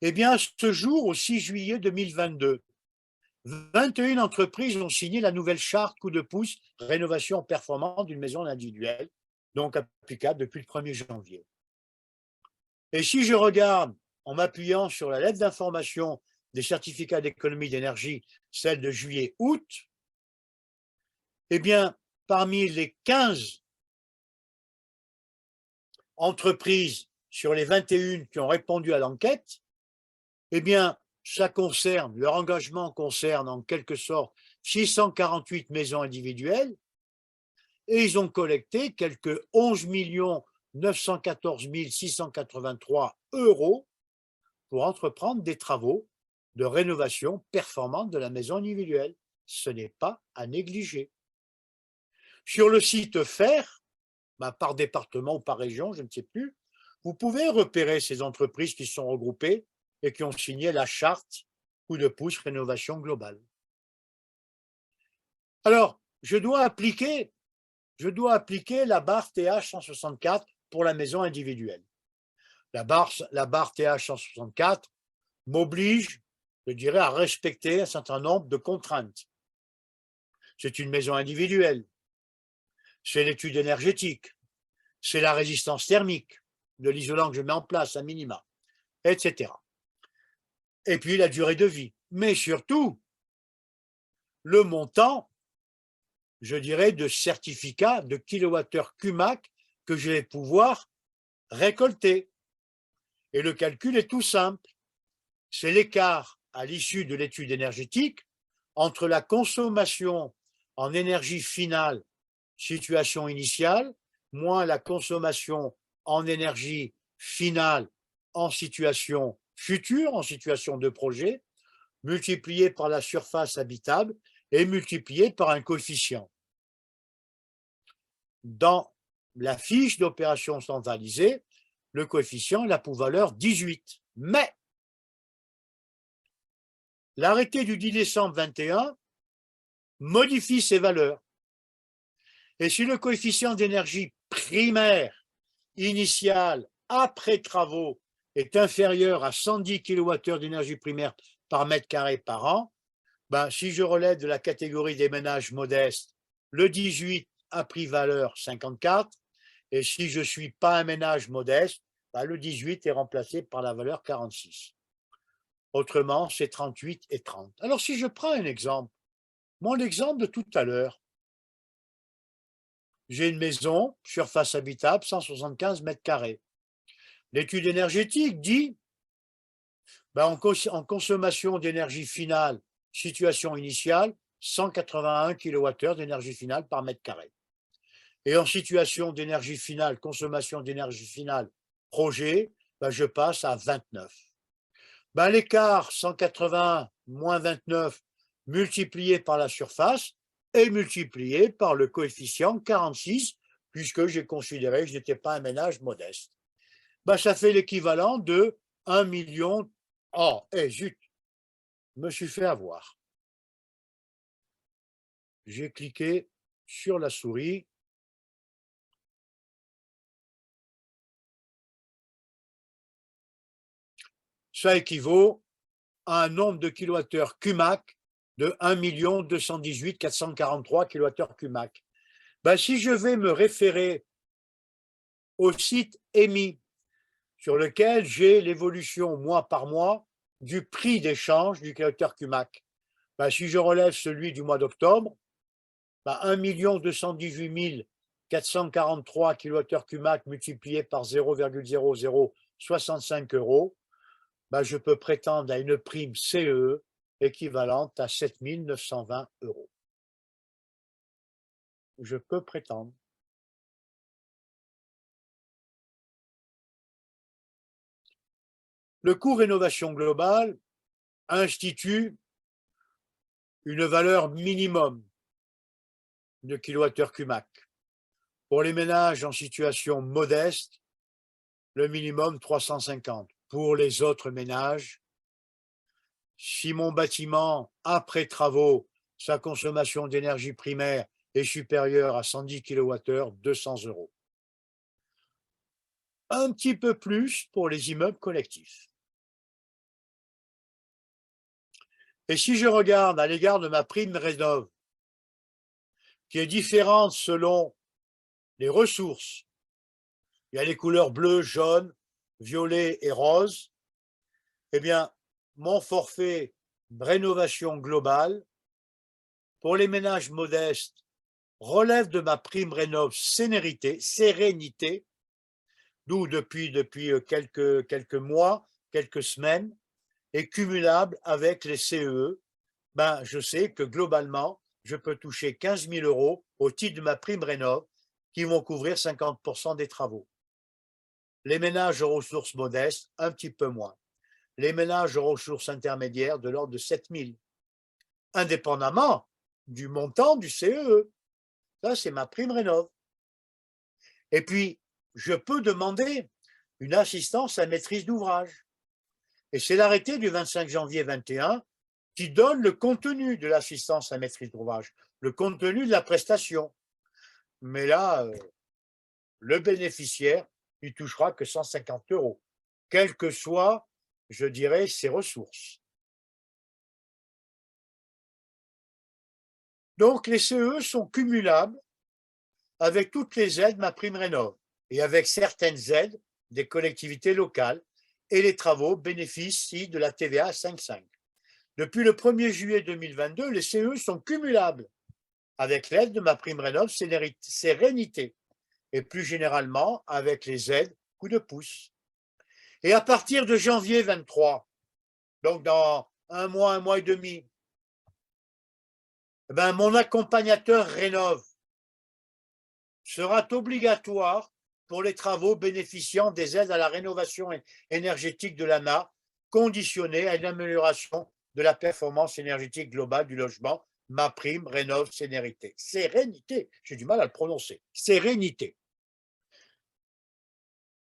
[SPEAKER 1] Eh bien, ce jour, au 6 juillet 2022, 21 entreprises ont signé la nouvelle charte coup de pouce rénovation performante d'une maison individuelle, donc applicable depuis le 1er janvier. Et si je regarde, en m'appuyant sur la lettre d'information des certificats d'économie d'énergie, celle de juillet-août, eh bien, parmi les 15 entreprises sur les 21 qui ont répondu à l'enquête, eh bien, leur engagement concerne en quelque sorte 648 maisons individuelles et ils ont collecté quelques 11 914 683 € pour entreprendre des travaux de rénovation performante de la maison individuelle. Ce n'est pas à négliger. Sur le site FAIRE, par département ou par région, je ne sais plus, vous pouvez repérer ces entreprises qui sont regroupées et qui ont signé la charte coup de pouce rénovation globale. Alors, je dois appliquer la barre TH 164 pour la maison individuelle. La barre TH 164 m'oblige, je dirais, à respecter un certain nombre de contraintes. C'est une maison individuelle, c'est l'étude énergétique, c'est la résistance thermique de l'isolant que je mets en place à minima, etc. Et puis la durée de vie, mais surtout le montant, je dirais, de certificats de kilowattheure CUMAC que je vais pouvoir récolter. Et le calcul est tout simple. C'est l'écart à l'issue de l'étude énergétique entre la consommation en énergie finale, situation initiale, moins la consommation en énergie finale en situation future, en situation de projet, multiplié par la surface habitable et multiplié par un coefficient. Dans la fiche d'opération centralisée, le coefficient a pour valeur 18. Mais l'arrêté du 10 décembre 21 modifie ces valeurs. Et si le coefficient d'énergie primaire initial après travaux est inférieur à 110 kWh d'énergie primaire par mètre carré par an, ben, si je relève de la catégorie des ménages modestes, le 18 a pris valeur 54, et si je ne suis pas un ménage modeste, ben, le 18 est remplacé par la valeur 46. Autrement, c'est 38 et 30. Alors, si je prends un exemple, mon exemple de tout à l'heure, j'ai une maison, surface habitable, 175 mètres carrés. L'étude énergétique dit, ben, en consommation d'énergie finale, situation initiale, 181 kWh d'énergie finale par mètre carré. Et en situation d'énergie finale, consommation d'énergie finale, projet, ben, je passe à 29. Ben, l'écart 180 moins 29 multiplié par la surface est multiplié par le coefficient 46, puisque j'ai considéré que je n'étais pas un ménage modeste. Ben, ça fait l'équivalent de 1 million. Oh, zut, je me suis fait avoir. J'ai cliqué sur la souris. Ça équivaut à un nombre de kilowattheures Cumac de 1 218 443 kilowattheures Cumac. Ben, si je vais me référer au site EMI, sur lequel j'ai l'évolution mois par mois du prix d'échange du kilowattheure Cumac, ben, si je relève celui du mois d'octobre, ben, 1 218 443 kilowattheures Cumac multiplié par 0,0065 €, ben, je peux prétendre à une prime CE équivalente à 7 920 €. Je peux prétendre. Le coût rénovation globale institue une valeur minimum de kilowattheure Cumac. Pour les ménages en situation modeste, le minimum 350. Pour les autres ménages, si mon bâtiment, après travaux, sa consommation d'énergie primaire est supérieure à 110 kWh, 200 €. Un petit peu plus pour les immeubles collectifs. Et si je regarde à l'égard de ma prime rénov, qui est différente selon les ressources, il y a les couleurs bleu, jaune, violet et rose, eh bien, mon forfait rénovation globale, pour les ménages modestes, relève de ma prime rénov sérénité, d'où depuis quelques mois, quelques semaines, est cumulable avec les CEE. Ben, je sais que globalement, je peux toucher 15 000 € au titre de ma prime rénov qui vont couvrir 50% des travaux. Les ménages aux ressources modestes, un petit peu moins. Les ménages aux ressources intermédiaires de l'ordre de 7 000, indépendamment du montant du CEE. Ça, c'est ma prime rénov. Et puis, je peux demander une assistance à maîtrise d'ouvrage. Et c'est l'arrêté du 25 janvier 21 qui donne le contenu de l'assistance à maîtrise d'ouvrage, le contenu de la prestation. Mais là, le bénéficiaire, il touchera que 150 €, quelles que soient, je dirais, ses ressources. Donc, les CE sont cumulables avec toutes les aides MaPrimeRénov' et avec certaines aides des collectivités locales, et les travaux bénéficient de la TVA à 5,5. Depuis le 1er juillet 2022, les CE sont cumulables avec l'aide de MaPrimeRénov' Sérénité et plus généralement avec les aides coup de pouce. Et à partir de janvier 23, donc dans un mois et demi, Ben, mon accompagnateur Rénov sera obligatoire pour les travaux bénéficiant des aides à la rénovation énergétique de l'ANA, conditionnés à une amélioration de la performance énergétique globale du logement, ma prime rénov sérénité. Sérénité, j'ai du mal à le prononcer. Sérénité.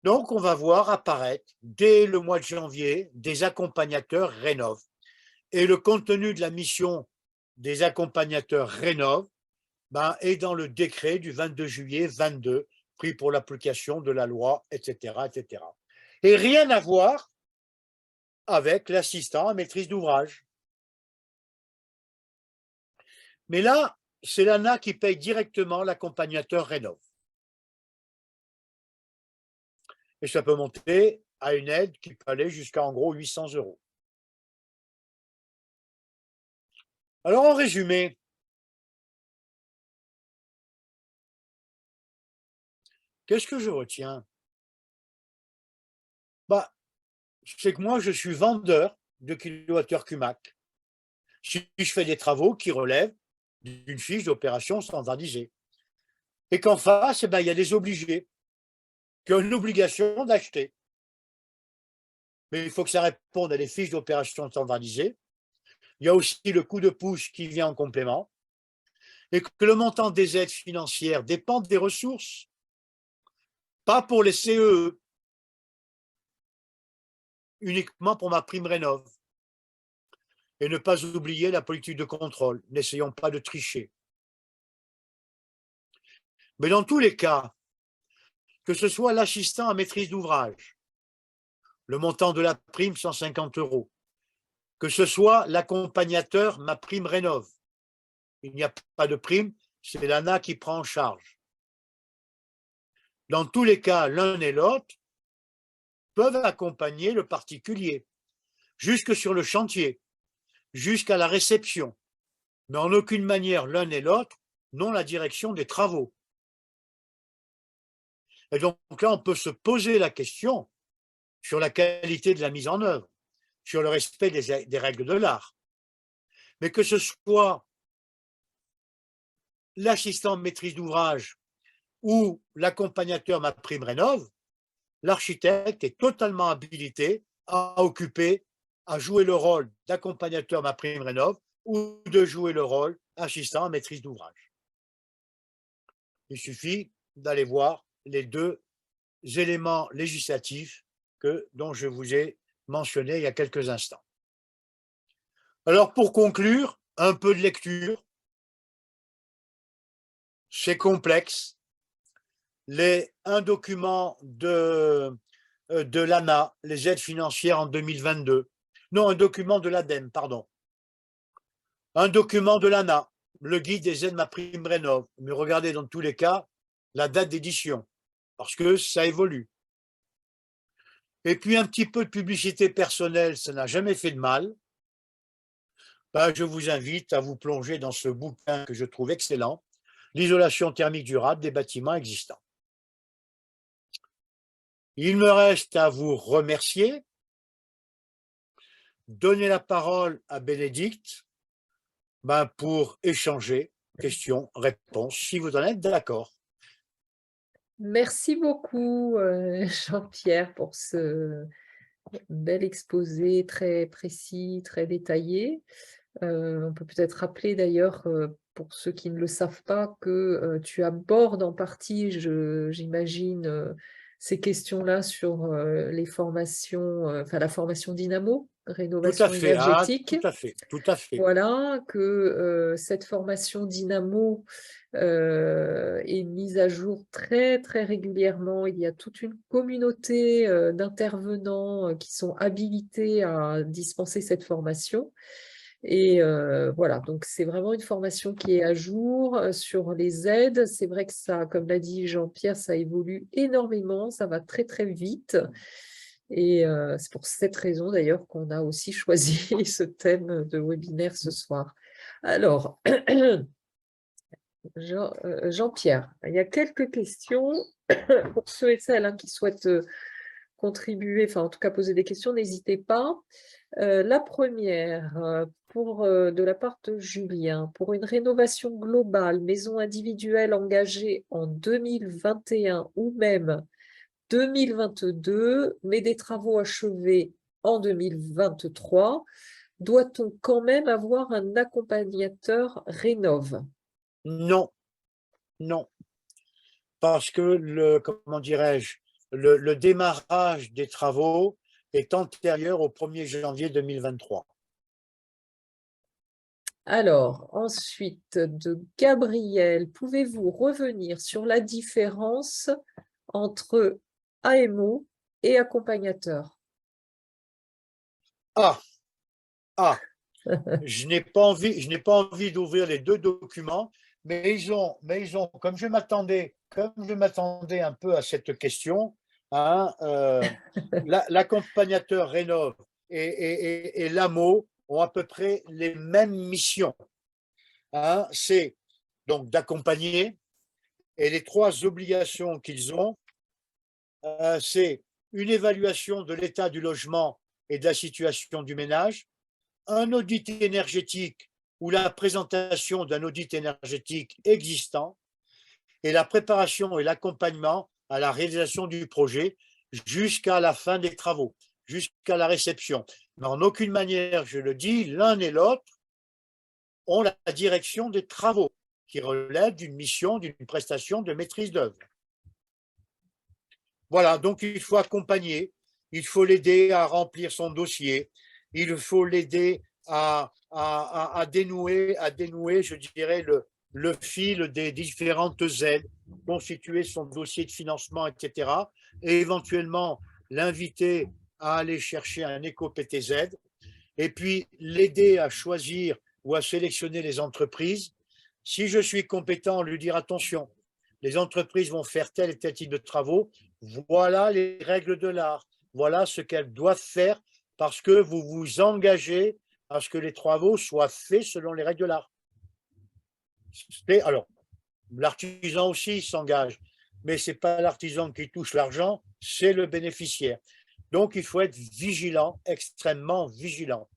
[SPEAKER 1] Donc, on va voir apparaître dès le mois de janvier des accompagnateurs rénov. Et le contenu de la mission des accompagnateurs rénov est dans le décret du 22 juillet 22, pris pour l'application de la loi, etc., etc. Et rien à voir avec l'assistant à maîtrise d'ouvrage. Mais là, c'est l'ANA qui paye directement l'accompagnateur rénov. Et ça peut monter à une aide qui peut aller jusqu'à en gros 800 €. Alors en résumé, qu'est-ce que je retiens? C'est que moi, je suis vendeur de kilowattheures QMAC. Si je fais des travaux qui relèvent d'une fiche d'opération standardisée. Et qu'en face, il y a des obligés qui ont une obligation d'acheter. Mais il faut que ça réponde à des fiches d'opération standardisées. Il y a aussi le coup de pouce qui vient en complément. Et que le montant des aides financières dépend des ressources, pas pour les CEE, uniquement pour ma prime rénov. Et ne pas oublier la politique de contrôle. N'essayons pas de tricher. Mais dans tous les cas, que ce soit l'assistant à maîtrise d'ouvrage, le montant de la prime 150 €, que ce soit l'accompagnateur ma prime rénov, il n'y a pas de prime, c'est l'ANA qui prend en charge. Dans tous les cas, l'un et l'autre peuvent accompagner le particulier, jusque sur le chantier, jusqu'à la réception, mais en aucune manière l'un et l'autre n'ont la direction des travaux. Et donc là, on peut se poser la question sur la qualité de la mise en œuvre, sur le respect des règles de l'art. Mais que ce soit l'assistant maîtrise d'ouvrage ou l'accompagnateur ma prime rénov, l'architecte est totalement habilité à occuper, à jouer le rôle d'accompagnateur ma prime rénov ou de jouer le rôle assistant à maîtrise d'ouvrage. Il suffit d'aller voir les deux éléments législatifs dont je vous ai mentionné il y a quelques instants. Alors pour conclure, un peu de lecture. C'est complexe. Un document de l'ANA, les aides financières en 2022. Non, un document de l'ADEME, pardon. Un document de l'ANA, le guide des aides ma prime rénov. Mais regardez dans tous les cas la date d'édition, parce que ça évolue. Et puis un petit peu de publicité personnelle, ça n'a jamais fait de mal. Je vous invite à vous plonger dans ce bouquin que je trouve excellent, L'isolation thermique durable des bâtiments existants. Il me reste à vous remercier, donner la parole à Bénédicte pour échanger questions, réponses, si vous en êtes d'accord.
[SPEAKER 2] Merci beaucoup, Jean-Pierre, pour ce bel exposé très précis, très détaillé. On peut peut-être rappeler d'ailleurs, pour ceux qui ne le savent pas, que tu abordes en partie, j'imagine, ces questions-là sur les formations, enfin la formation Dynamo,
[SPEAKER 1] Tout à
[SPEAKER 2] rénovation
[SPEAKER 1] fait,
[SPEAKER 2] énergétique.
[SPEAKER 1] tout à fait, tout à fait.
[SPEAKER 2] Voilà, que cette formation Dynamo est mise à jour très, très régulièrement. Il y a toute une communauté d'intervenants qui sont habilités à dispenser cette formation. Et voilà, donc c'est vraiment une formation qui est à jour sur les aides. C'est vrai que ça, comme l'a dit Jean-Pierre, ça évolue énormément, ça va très, très vite. Et c'est pour cette raison d'ailleurs qu'on a aussi choisi ce thème de webinaire ce soir. Alors, Jean-Pierre, il y a quelques questions pour ceux et celles qui souhaitent contribuer, enfin en tout cas poser des questions, n'hésitez pas. La première, de la part de Julien. Pour une rénovation globale, maison individuelle engagée en 2021 ou même 2022, mais des travaux achevés en 2023, doit-on quand même avoir un accompagnateur rénov'?
[SPEAKER 1] Non, non, parce que comment dirais-je, le démarrage des travaux est antérieur au 1er janvier 2023.
[SPEAKER 2] Alors, ensuite, de Gabriel, pouvez-vous revenir sur la différence entre AMO et accompagnateur?
[SPEAKER 1] Ah, ah, je n'ai pas envie d'ouvrir les deux documents, mais ils ont, comme je m'attendais un peu à cette question, hein, l'accompagnateur Rénov et l'AMO ont à peu près les mêmes missions, hein. C'est donc d'accompagner, et les trois obligations qu'ils ont, c'est une évaluation de l'état du logement et de la situation du ménage, un audit énergétique ou la présentation d'un audit énergétique existant, et la préparation et l'accompagnement à la réalisation du projet jusqu'à la fin des travaux, jusqu'à la réception. Mais en aucune manière, je le dis, l'un et l'autre ont la direction des travaux qui relève d'une mission, d'une prestation de maîtrise d'œuvre. Voilà, donc il faut accompagner, il faut l'aider à remplir son dossier, il faut l'aider à dénouer, je dirais, le fil des différentes aides, constituer son dossier de financement, etc. Et éventuellement l'inviter à aller chercher un éco-PTZ, et puis l'aider à choisir ou à sélectionner les entreprises. Si je suis compétent, lui dire attention, les entreprises vont faire tel et tel type de travaux, voilà les règles de l'art, voilà ce qu'elles doivent faire parce que vous vous engagez à ce que les travaux soient faits selon les règles de l'art. Alors, l'artisan aussi s'engage, mais ce n'est pas l'artisan qui touche l'argent, c'est le bénéficiaire. Donc, il faut être vigilant, extrêmement vigilant.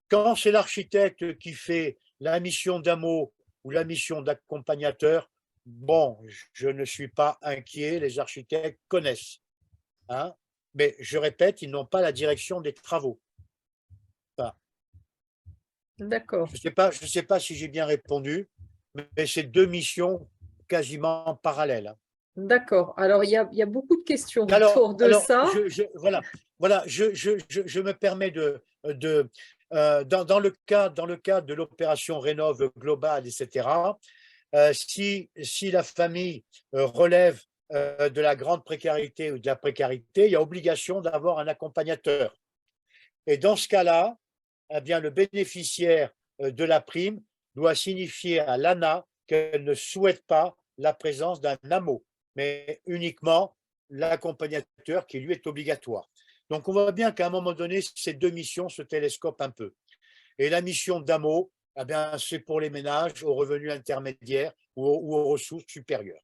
[SPEAKER 1] Quand c'est l'architecte qui fait la mission d'AMO ou la mission d'accompagnateur, bon, je ne suis pas inquiet, les architectes connaissent, hein, mais je répète, ils n'ont pas la direction des travaux. Enfin,
[SPEAKER 2] D'accord,
[SPEAKER 1] je sais pas si j'ai bien répondu, mais c'est deux missions quasiment parallèles, hein.
[SPEAKER 2] d'accord. Alors, il y a beaucoup de questions
[SPEAKER 1] Alors,
[SPEAKER 2] autour de ça.
[SPEAKER 1] voilà, je me permets dans le cas de l'opération Rénov globale, etc., si la famille relève de la grande précarité ou de la précarité, il y a obligation d'avoir un accompagnateur. Et dans ce cas-là, eh bien, le bénéficiaire de la prime doit signifier à l'ANA qu'elle ne souhaite pas la présence d'un AMO, mais uniquement l'accompagnateur qui lui est obligatoire. Donc on voit bien qu'à un moment donné, ces deux missions se télescopent un peu. Et la mission d'AMO, eh bien, c'est pour les ménages aux revenus intermédiaires ou aux ressources supérieures,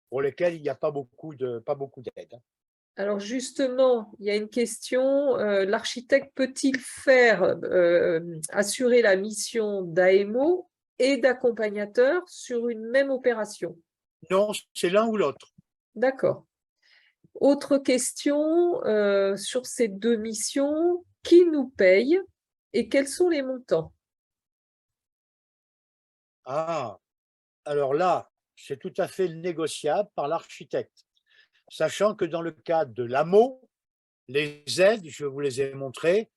[SPEAKER 1] pour lesquels il n'y a pas beaucoup d'aide.
[SPEAKER 2] Alors justement, il y a une question, l'architecte peut-il faire assurer la mission d'AMO et d'accompagnateur sur une même opération?
[SPEAKER 1] Non, c'est l'un ou l'autre.
[SPEAKER 2] D'accord. Autre question, sur ces deux missions, qui nous paye et quels sont les montants?
[SPEAKER 1] Ah, alors là, c'est tout à fait négociable par l'architecte, sachant que dans le cadre de l'AMO, les aides, je vous les ai montrées,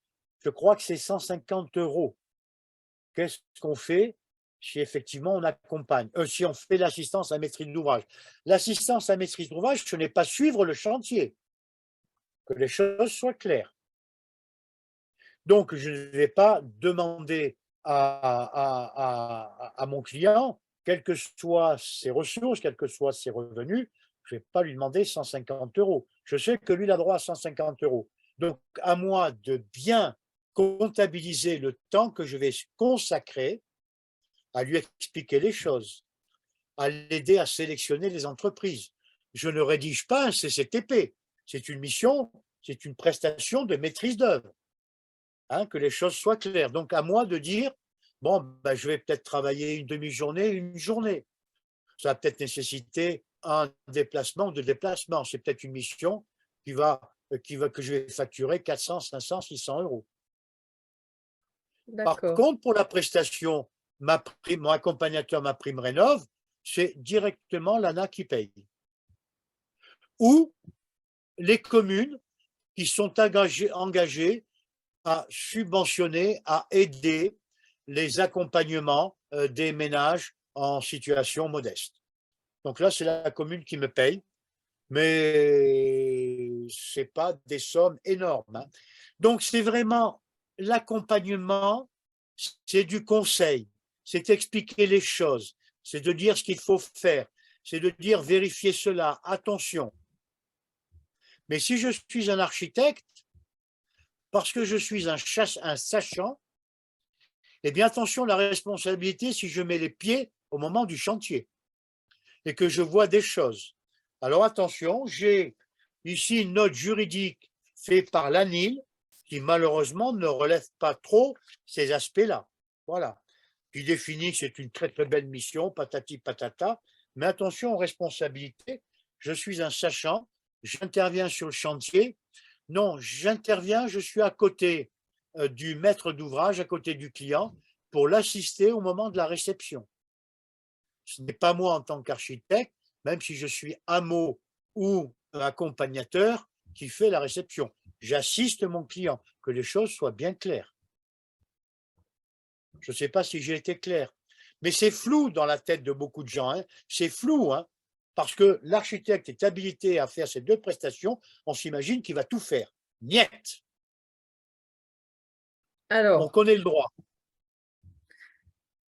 [SPEAKER 1] je crois que c'est 150 euros. Qu'est-ce qu'on fait si effectivement on accompagne, si on fait l'assistance à maîtrise d'ouvrage? L'assistance à maîtrise d'ouvrage, ce n'est pas suivre le chantier, que les choses soient claires. Donc, je ne vais pas demander à mon client, quelles que soient ses ressources, quels que soient ses revenus, je ne vais pas lui demander 150 euros. Je sais que lui, il a droit à 150 euros. Donc, à moi de bien comptabiliser le temps que je vais consacrer à lui expliquer les choses, à l'aider à sélectionner les entreprises. Je ne rédige pas un CCTP. C'est une mission, c'est une prestation de maîtrise d'œuvre. hein, que les choses soient claires. Donc, à moi de dire, bon, ben, je vais peut-être travailler une demi-journée, une journée. Ça va peut-être nécessiter un déplacement ou deux déplacements. C'est peut-être une mission que je vais facturer 400, 500, 600 euros. Par
[SPEAKER 2] D'accord.
[SPEAKER 1] contre, pour la prestation, mon accompagnateur, ma prime rénov, c'est directement l'ANA qui paye. Ou les communes qui sont engagées à subventionner, à aider les accompagnements des ménages en situation modeste. Donc là, c'est la commune qui me paye, mais ce n'est pas des sommes énormes, hein. Donc, c'est vraiment l'accompagnement, c'est du conseil, c'est expliquer les choses, c'est de dire ce qu'il faut faire, c'est de dire vérifier cela, attention. Mais si je suis un architecte, parce que je suis un sachant, eh bien attention, la responsabilité si je mets les pieds au moment du chantier et que je vois des choses. Alors attention, j'ai ici une note juridique faite par l'ANIL qui malheureusement ne relève pas trop ces aspects-là. Voilà. Qui définit que c'est une très très belle mission, patati patata, mais attention aux responsabilités. Je suis un sachant, j'interviens sur le chantier. Non, j'interviens, je suis à côté du maître d'ouvrage, à côté du client, pour l'assister au moment de la réception. Ce n'est pas moi en tant qu'architecte, même si je suis AMO ou accompagnateur, qui fait la réception. J'assiste mon client, que les choses soient bien claires. Je ne sais pas si j'ai été clair, mais c'est flou dans la tête de beaucoup de gens, hein. C'est flou, hein, parce que l'architecte est habilité à faire ces deux prestations, on s'imagine qu'il va tout faire. Niet, on
[SPEAKER 2] Alors,
[SPEAKER 1] connaît le droit.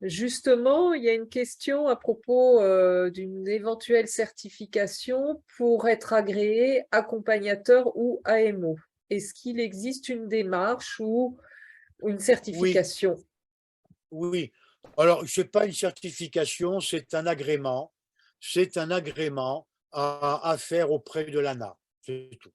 [SPEAKER 2] justement, il y a une question à propos d'une éventuelle certification pour être agréé accompagnateur ou AMO. Est-ce qu'il existe une démarche ou une
[SPEAKER 1] Oui,
[SPEAKER 2] certification?
[SPEAKER 1] oui. Alors, ce n'est pas une certification, c'est un agrément. C'est un agrément à faire auprès de l'ANA. C'est tout.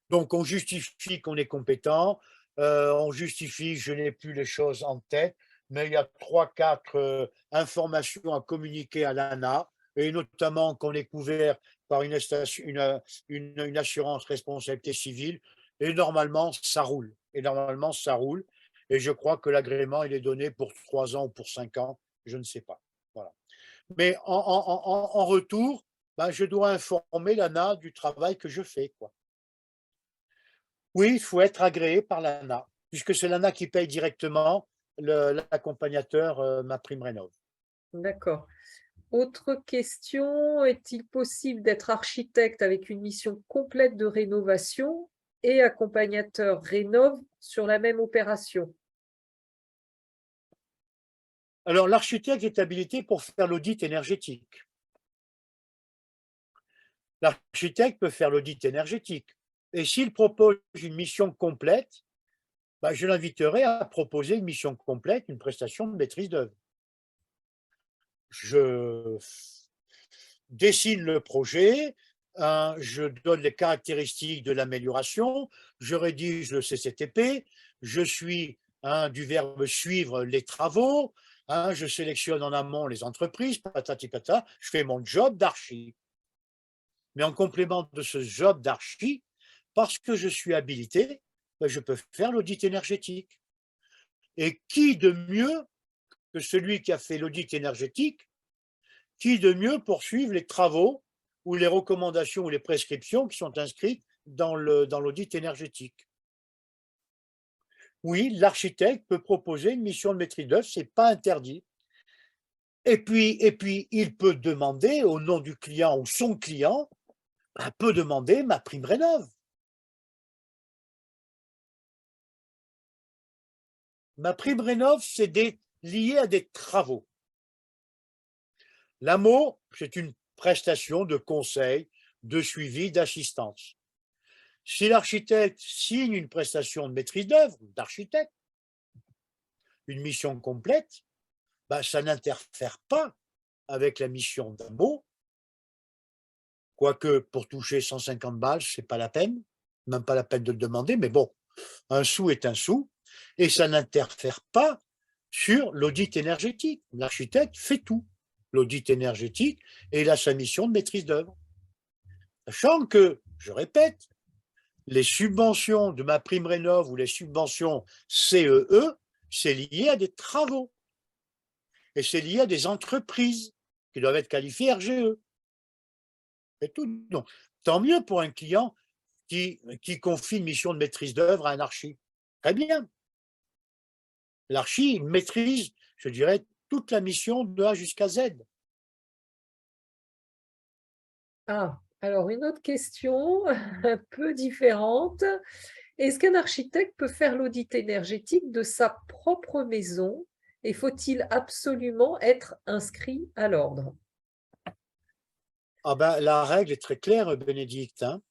[SPEAKER 1] Donc, on justifie qu'on est compétent, on justifie, je n'ai plus les choses en tête, mais il y a trois, quatre informations à communiquer à l'ANA, et notamment qu'on est couvert par une assurance responsabilité civile, et normalement, ça roule. Et normalement, ça roule. Et je crois que l'agrément, il est donné pour 3 ans ou pour 5 ans, je ne sais pas. Voilà. Mais en retour, ben, je dois informer l'ANA du travail que je fais, quoi. Oui, il faut être agréé par l'ANA, puisque c'est l'ANA qui paye directement l'accompagnateur, ma prime rénov.
[SPEAKER 2] D'accord. Autre question, est-il possible d'être architecte avec une mission complète de rénovation et accompagnateur rénov sur la même opération?
[SPEAKER 1] Alors, l'architecte est habilité pour faire l'audit énergétique. L'architecte peut faire l'audit énergétique. Et s'il propose une mission complète, bah, je l'inviterai à proposer une mission complète, une prestation de maîtrise d'œuvre. Je dessine le projet, je donne les caractéristiques de l'amélioration, je rédige le CCTP, je suis du verbe suivre les travaux, je sélectionne en amont les entreprises, patati patata, je fais mon job d'archi. Mais en complément de ce job d'archi, parce que je suis habilité, ben, je peux faire l'audit énergétique. Et qui de mieux que celui qui a fait l'audit énergétique, qui de mieux pour suivre les travaux ou les recommandations ou les prescriptions qui sont inscrites dans l'audit énergétique? Oui, l'architecte peut proposer une mission de maîtrise d'œuvre, ce n'est pas interdit. Et puis, il peut demander au nom du client ou son client, ben, peut demander ma prime rénov. Ma prime rénov, c'est lié à des travaux. L'AMO, c'est une prestation de conseil, de suivi, d'assistance. Si l'architecte signe une prestation de maîtrise d'œuvre, d'architecte, une mission complète, ben, ça n'interfère pas avec la mission d'AMO, quoique pour toucher 150 balles, ce n'est pas la peine, même pas la peine de le demander, mais bon, un sou est un sou. et ça n'interfère pas sur l'audit énergétique. L'architecte fait tout, l'audit énergétique, et il a sa mission de maîtrise d'œuvre. Sachant que, je répète, les subventions de ma prime rénov ou les subventions CEE, c'est lié à des travaux. Et c'est lié à des entreprises qui doivent être qualifiées RGE. C'est tout. Donc, tant mieux pour un client qui confie une mission de maîtrise d'œuvre à un archi. Très bien. L'archi maîtrise, je dirais, toute la mission de A jusqu'à Z.
[SPEAKER 2] Ah, alors une autre question un peu différente. Est-ce qu'un architecte peut faire l'audit énergétique de sa propre maison et faut-il absolument être inscrit à l'ordre?
[SPEAKER 1] Ah ben, la règle est très claire, Bénédicte, hein.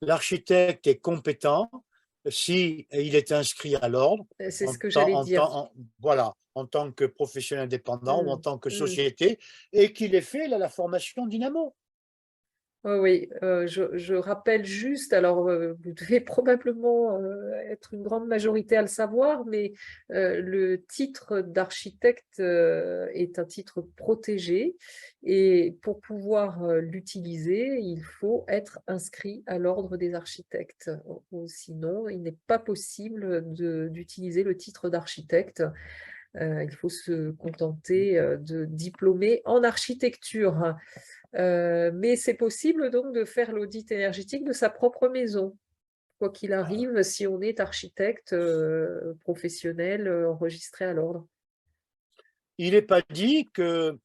[SPEAKER 1] L'architecte est compétent si il est inscrit à l'ordre
[SPEAKER 2] C'est ce que j'allais dire.
[SPEAKER 1] voilà, en tant que professionnel indépendant ou en
[SPEAKER 2] Mm,
[SPEAKER 1] tant que
[SPEAKER 2] mm.
[SPEAKER 1] société et qu'il ait fait la formation Dynamo.
[SPEAKER 2] Oui, oui, je rappelle juste, alors vous devez probablement être une grande majorité à le savoir, mais le titre d'architecte est un titre protégé et pour pouvoir l'utiliser, il faut être inscrit à l'ordre des architectes. Ou sinon, il n'est pas possible d'utiliser le titre d'architecte. Il faut se contenter de diplômé en architecture. Mais c'est possible donc de faire l'audit énergétique de sa propre maison, quoi qu'il arrive, si on est architecte professionnel enregistré à l'ordre.
[SPEAKER 1] Il n'est pas dit que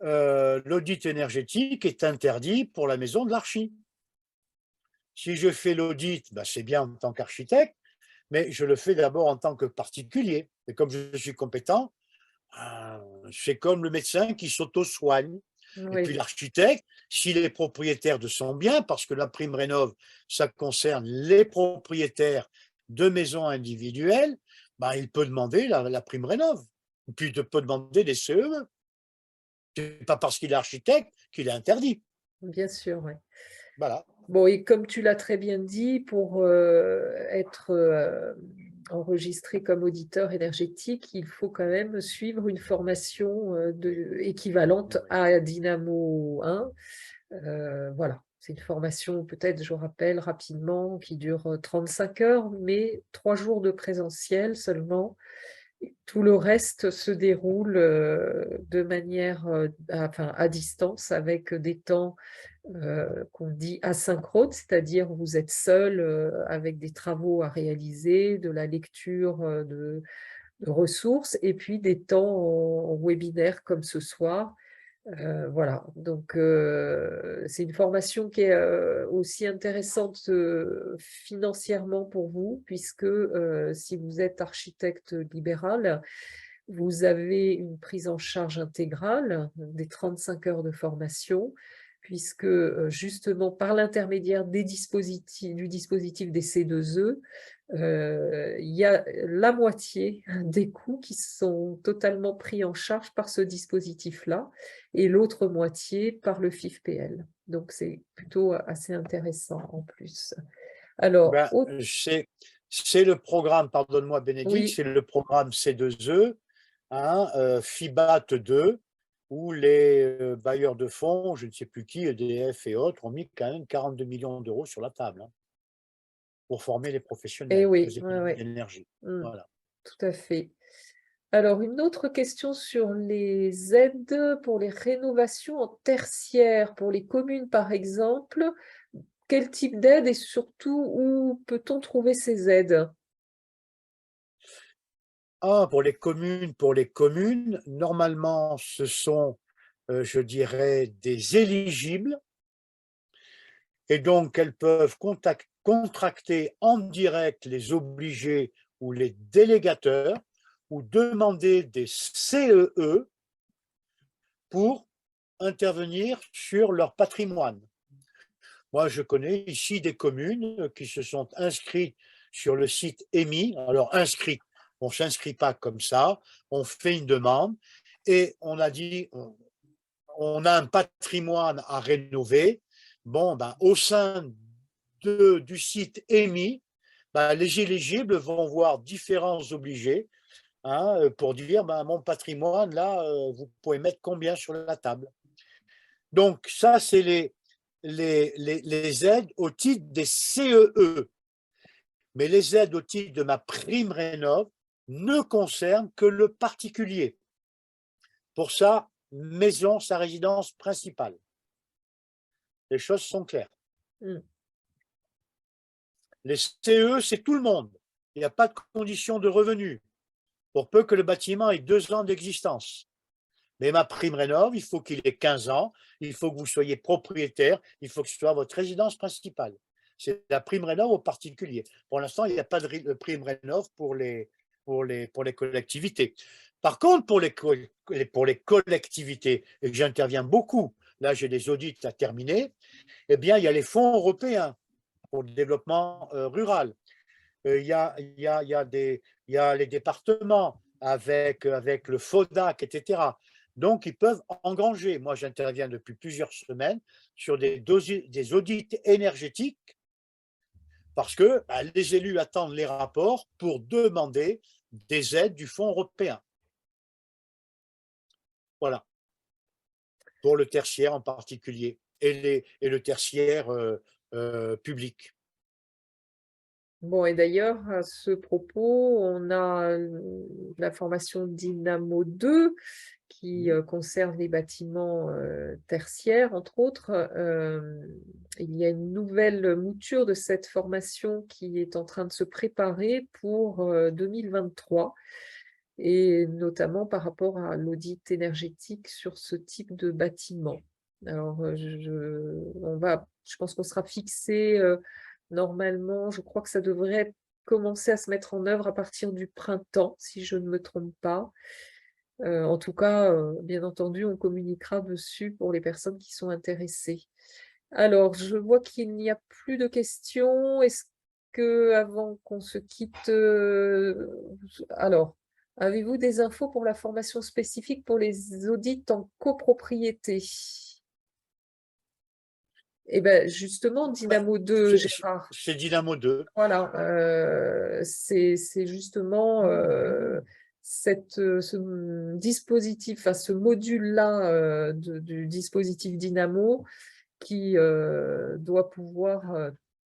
[SPEAKER 1] l'audit énergétique est interdit pour la maison de l'archi. Si je fais l'audit, ben c'est bien en tant qu'architecte, mais je le fais d'abord en tant que particulier. Et comme je suis compétent, c'est comme le médecin qui s'auto-soigne. Et puis
[SPEAKER 2] Oui,
[SPEAKER 1] l'architecte, s'il est propriétaire de son bien, parce que la prime rénov, ça concerne les propriétaires de maisons individuelles, ben, il peut demander la prime rénov. Et puis il peut demander des CEE. Ce n'est pas parce qu'il est architecte qu'il est interdit.
[SPEAKER 2] bien sûr, ouais.
[SPEAKER 1] Voilà.
[SPEAKER 2] Bon, et comme tu l'as très bien dit, pour être enregistré comme auditeur énergétique, il faut quand même suivre une formation équivalente à Dynamo 1. Voilà, c'est une formation, peut-être, je rappelle rapidement, qui dure 35 heures, mais 3 jours de présentiel seulement. Tout le reste se déroule de manière à distance avec des temps qu'on dit asynchrones, c'est-à-dire vous êtes seul avec des travaux à réaliser, de la lecture de ressources et puis des temps en webinaire comme ce soir. Voilà, donc c'est une formation qui est aussi intéressante financièrement pour vous, puisque si vous êtes architecte libéral, vous avez une prise en charge intégrale des 35 heures de formation, puisque justement par l'intermédiaire du dispositif des C2E, il y a la moitié des coûts qui sont totalement pris en charge par ce dispositif-là et l'autre moitié par le FIFPL. Donc, c'est plutôt assez intéressant en plus. Alors,
[SPEAKER 1] Ben, c'est le programme, pardonne-moi Bénédicte,
[SPEAKER 2] oui,
[SPEAKER 1] c'est le programme C2E, hein, FIBAT 2, où les bailleurs de fonds, je ne sais plus qui, EDF et autres, ont mis quand même 42 millions d'euros sur la table, hein, pour former les
[SPEAKER 2] et
[SPEAKER 1] professionnels aux
[SPEAKER 2] oui, ouais,
[SPEAKER 1] économies
[SPEAKER 2] ouais,
[SPEAKER 1] d'énergie. Voilà.
[SPEAKER 2] tout à fait. Alors, une autre question sur les aides pour les rénovations en tertiaire, pour les communes par exemple. Quel type d'aide et surtout où peut-on trouver ces aides?
[SPEAKER 1] Ah, pour les communes, normalement, ce sont, je dirais, des éligibles, et donc elles peuvent contracter en direct les obligés ou les délégateurs ou demander des CEE pour intervenir sur leur patrimoine. Moi, je connais ici des communes qui se sont inscrites sur le site EMI. Alors, inscrites, on ne s'inscrit pas comme ça, on fait une demande et on a dit, on a un patrimoine à rénover. Bon, ben, au sein du site EMI, les éligibles vont voir différents obligés, hein, pour dire mon patrimoine, là, vous pouvez mettre combien sur la table. Donc, ça, c'est les aides au titre des CEE. Mais les aides au titre de ma prime rénov ne concernent que le particulier. Pour sa maison, sa résidence principale. Les choses sont claires.
[SPEAKER 2] Mm.
[SPEAKER 1] Les CE, c'est tout le monde. Il n'y a pas de condition de revenu, pour peu que le bâtiment ait 2 ans d'existence. Mais ma prime rénov, il faut qu'il ait 15 ans, il faut que vous soyez propriétaire, il faut que ce soit votre résidence principale. C'est la prime rénov au particulier. Pour l'instant, il n'y a pas de prime rénov pour les collectivités. Par contre, pour les collectivités, et j'interviens beaucoup, là j'ai des audits à terminer, eh bien, il y a les fonds européens pour le développement rural. Il y a les départements avec le FODAC, etc. Donc, ils peuvent engranger. Moi, j'interviens depuis plusieurs semaines sur des audits énergétiques parce que les élus attendent les rapports pour demander des aides du Fonds européen. Voilà, pour le tertiaire en particulier et le tertiaire public.
[SPEAKER 2] Bon, et d'ailleurs, à ce propos, on a la formation Dynamo 2 qui concerne les bâtiments tertiaires, entre autres. Il y a une nouvelle mouture de cette formation qui est en train de se préparer pour 2023, et notamment par rapport à l'audit énergétique sur ce type de bâtiment. Alors, je pense qu'on sera fixé normalement, je crois que ça devrait commencer à se mettre en œuvre à partir du printemps, si je ne me trompe pas. En tout cas, bien entendu, on communiquera dessus pour les personnes qui sont intéressées. Alors, je vois qu'il n'y a plus de questions. Est-ce que, avant qu'on se quitte, alors, avez-vous des infos pour la formation spécifique pour les audits en copropriété? Eh bien, justement, Dynamo 2, Gérard.
[SPEAKER 1] C'est Dynamo 2.
[SPEAKER 2] Voilà, c'est justement ce dispositif, enfin, ce module-là du dispositif Dynamo qui doit pouvoir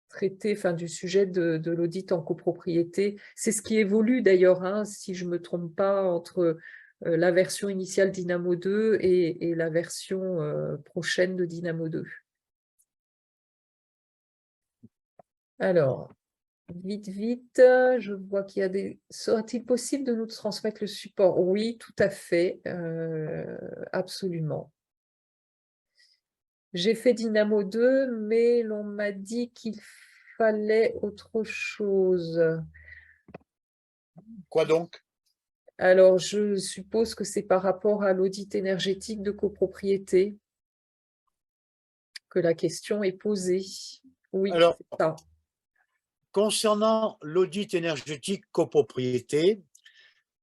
[SPEAKER 2] traiter, enfin, du sujet de l'audit en copropriété. C'est ce qui évolue d'ailleurs, hein, si je ne me trompe pas, entre la version initiale Dynamo 2 et la version prochaine de Dynamo 2. Alors, vite, je vois qu'il y a des... Sera-t-il possible de nous transmettre le support? Oui, tout à fait, absolument. J'ai fait Dynamo 2, mais l'on m'a dit qu'il fallait autre chose.
[SPEAKER 1] Quoi donc?
[SPEAKER 2] Alors, je suppose que c'est par rapport à l'audit énergétique de copropriété que la question est posée. Oui,
[SPEAKER 1] Alors,
[SPEAKER 2] c'est ça.
[SPEAKER 1] concernant l'audit énergétique copropriété,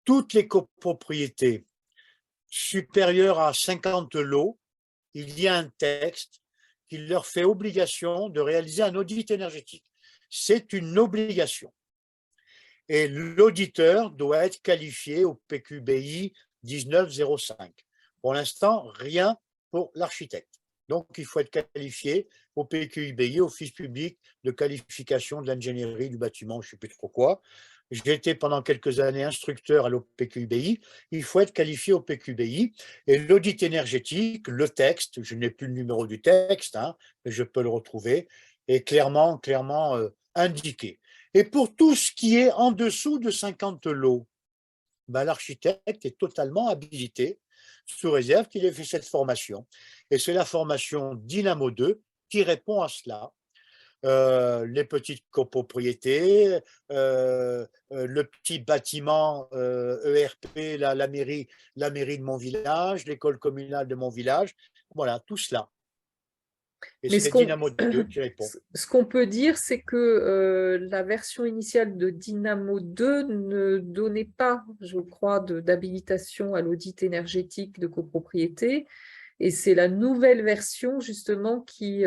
[SPEAKER 1] toutes les copropriétés supérieures à 50 lots, il y a un texte qui leur fait obligation de réaliser un audit énergétique. C'est une obligation. Et l'auditeur doit être qualifié au PQBI 1905. Pour l'instant, rien pour l'architecte. Donc, il faut être qualifié au PQBI, Office public de qualification de l'ingénierie du bâtiment, je ne sais plus trop quoi. J'ai été pendant quelques années instructeur à l'OPQBI. Il faut être qualifié au PQBI. Et l'audit énergétique, le texte, je n'ai plus le numéro du texte, hein, mais je peux le retrouver, est clairement indiqué. Et pour tout ce qui est en dessous de 50 lots, l'architecte est totalement habilité, sous réserve qu'il ait fait cette formation. Et c'est la formation Dynamo 2 qui répond à cela. Les petites copropriétés, le petit bâtiment ERP, la mairie de mon village, l'école communale de mon village, voilà, tout cela. Et
[SPEAKER 2] Mais
[SPEAKER 1] c'est Dynamo 2 qui répond.
[SPEAKER 2] ce qu'on peut dire, c'est que la version initiale de Dynamo 2 ne donnait pas, je crois, d'habilitation à l'audit énergétique de copropriété. Et c'est la nouvelle version, justement, qui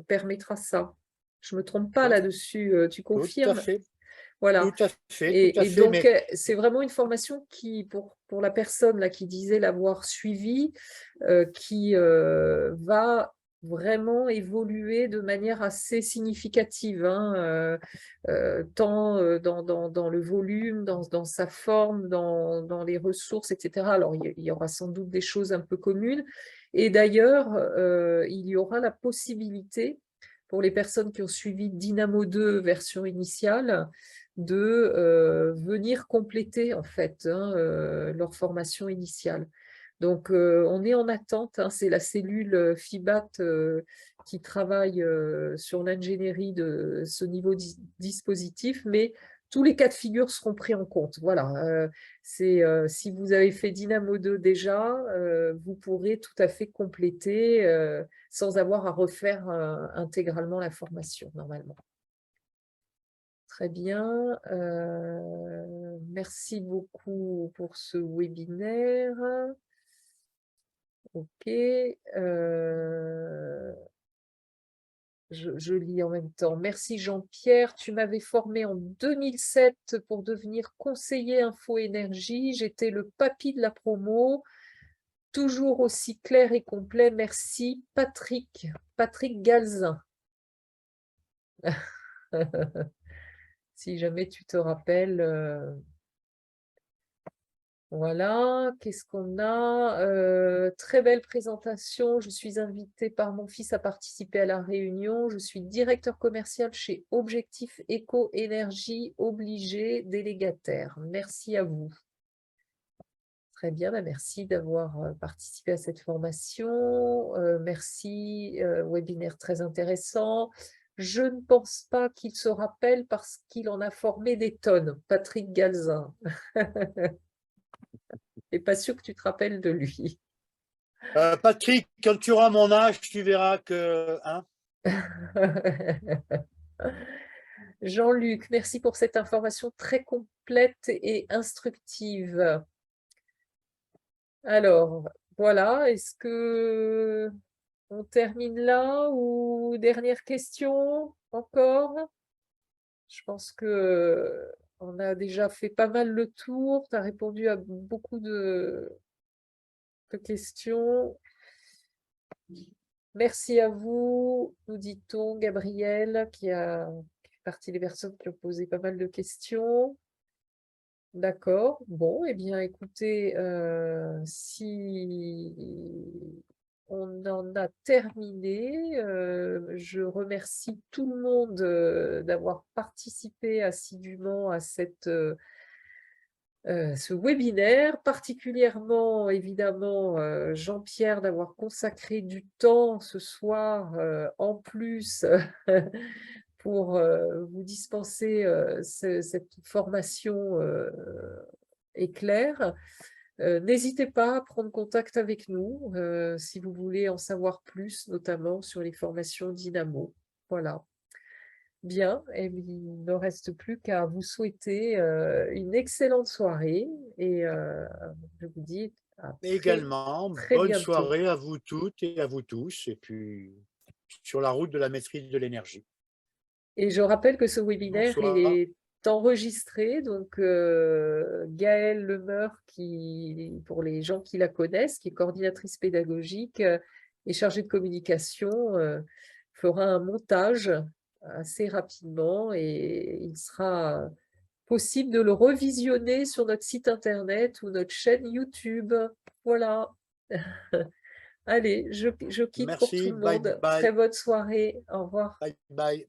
[SPEAKER 2] permettra ça. Je me trompe pas
[SPEAKER 1] Ouais,
[SPEAKER 2] là-dessus, tu
[SPEAKER 1] tout à
[SPEAKER 2] confirmes?
[SPEAKER 1] fait,
[SPEAKER 2] Voilà.
[SPEAKER 1] tout à fait, tout à
[SPEAKER 2] Et
[SPEAKER 1] fait.
[SPEAKER 2] donc,
[SPEAKER 1] Mais
[SPEAKER 2] c'est vraiment une formation qui, pour la personne là qui disait l'avoir suivie, qui va vraiment évoluer de manière assez significative, hein, tant dans le volume, dans sa forme, dans les ressources, etc. Alors, il y aura sans doute des choses un peu communes. Et d'ailleurs, il y aura la possibilité, pour les personnes qui ont suivi Dynamo 2 version initiale, de venir compléter en fait, hein, leur formation initiale. Donc, on est en attente, hein, c'est la cellule FIBAT qui travaille sur l'ingénierie de ce niveau dispositif, mais tous les cas de figure seront pris en compte. Voilà, si vous avez fait Dynamo 2 déjà, vous pourrez tout à fait compléter sans avoir à refaire intégralement la formation normalement. Très bien, merci beaucoup pour ce webinaire. Ok, je lis en même temps. Merci Jean-Pierre, tu m'avais formé en 2007 pour devenir conseiller info énergie. J'étais le papy de la promo, toujours aussi clair et complet. Merci Patrick, Patrick Galzin. Si jamais tu te rappelles. Voilà, qu'est-ce qu'on a? Très belle présentation. Je suis invitée par mon fils à participer à la réunion. Je suis directeur commercial chez Objectif Éco Énergie Obligé délégataire. Merci à vous. Très bien, bah, merci d'avoir participé à cette formation. Merci, webinaire très intéressant. Je ne pense pas qu'il se rappelle parce qu'il en a formé des tonnes, Patrick Galzin. Et pas sûr que tu te rappelles de lui.
[SPEAKER 1] Patrick, quand tu auras mon âge, tu verras que... Hein,
[SPEAKER 2] Jean-Luc, merci pour cette information très complète et instructive. Alors, voilà, est-ce que on termine là ou dernière question encore? Je pense que on a déjà fait pas mal le tour. Tu as répondu à beaucoup de questions. Merci à vous, nous dit-on, Gabriel, qui fait partie des personnes qui ont posé pas mal de questions. D'accord. Bon, eh bien, écoutez, si on en a terminé, je remercie tout le monde d'avoir participé assidûment à ce webinaire, particulièrement évidemment Jean-Pierre d'avoir consacré du temps ce soir en plus pour vous dispenser cette formation éclair. N'hésitez pas à prendre contact avec nous si vous voulez en savoir plus, notamment sur les formations Dynamo. Voilà. Bien, et il ne me reste plus qu'à vous souhaiter une excellente soirée et je vous dis à très,
[SPEAKER 1] également,
[SPEAKER 2] très
[SPEAKER 1] bonne
[SPEAKER 2] bientôt.
[SPEAKER 1] soirée à vous toutes et à vous tous, et puis sur la route de la maîtrise de l'énergie.
[SPEAKER 2] Et je rappelle que ce webinaire
[SPEAKER 1] Bonsoir.
[SPEAKER 2] est enregistré, donc Gaëlle Lemeur, pour les gens qui la connaissent, qui est coordinatrice pédagogique et chargée de communication, fera un montage assez rapidement et il sera possible de le revisionner sur notre site internet ou notre chaîne YouTube. Voilà. Allez, je quitte pour tout
[SPEAKER 1] Merci,
[SPEAKER 2] le
[SPEAKER 1] bye
[SPEAKER 2] monde.
[SPEAKER 1] bye,
[SPEAKER 2] Très bonne soirée. Au revoir.
[SPEAKER 1] bye bye.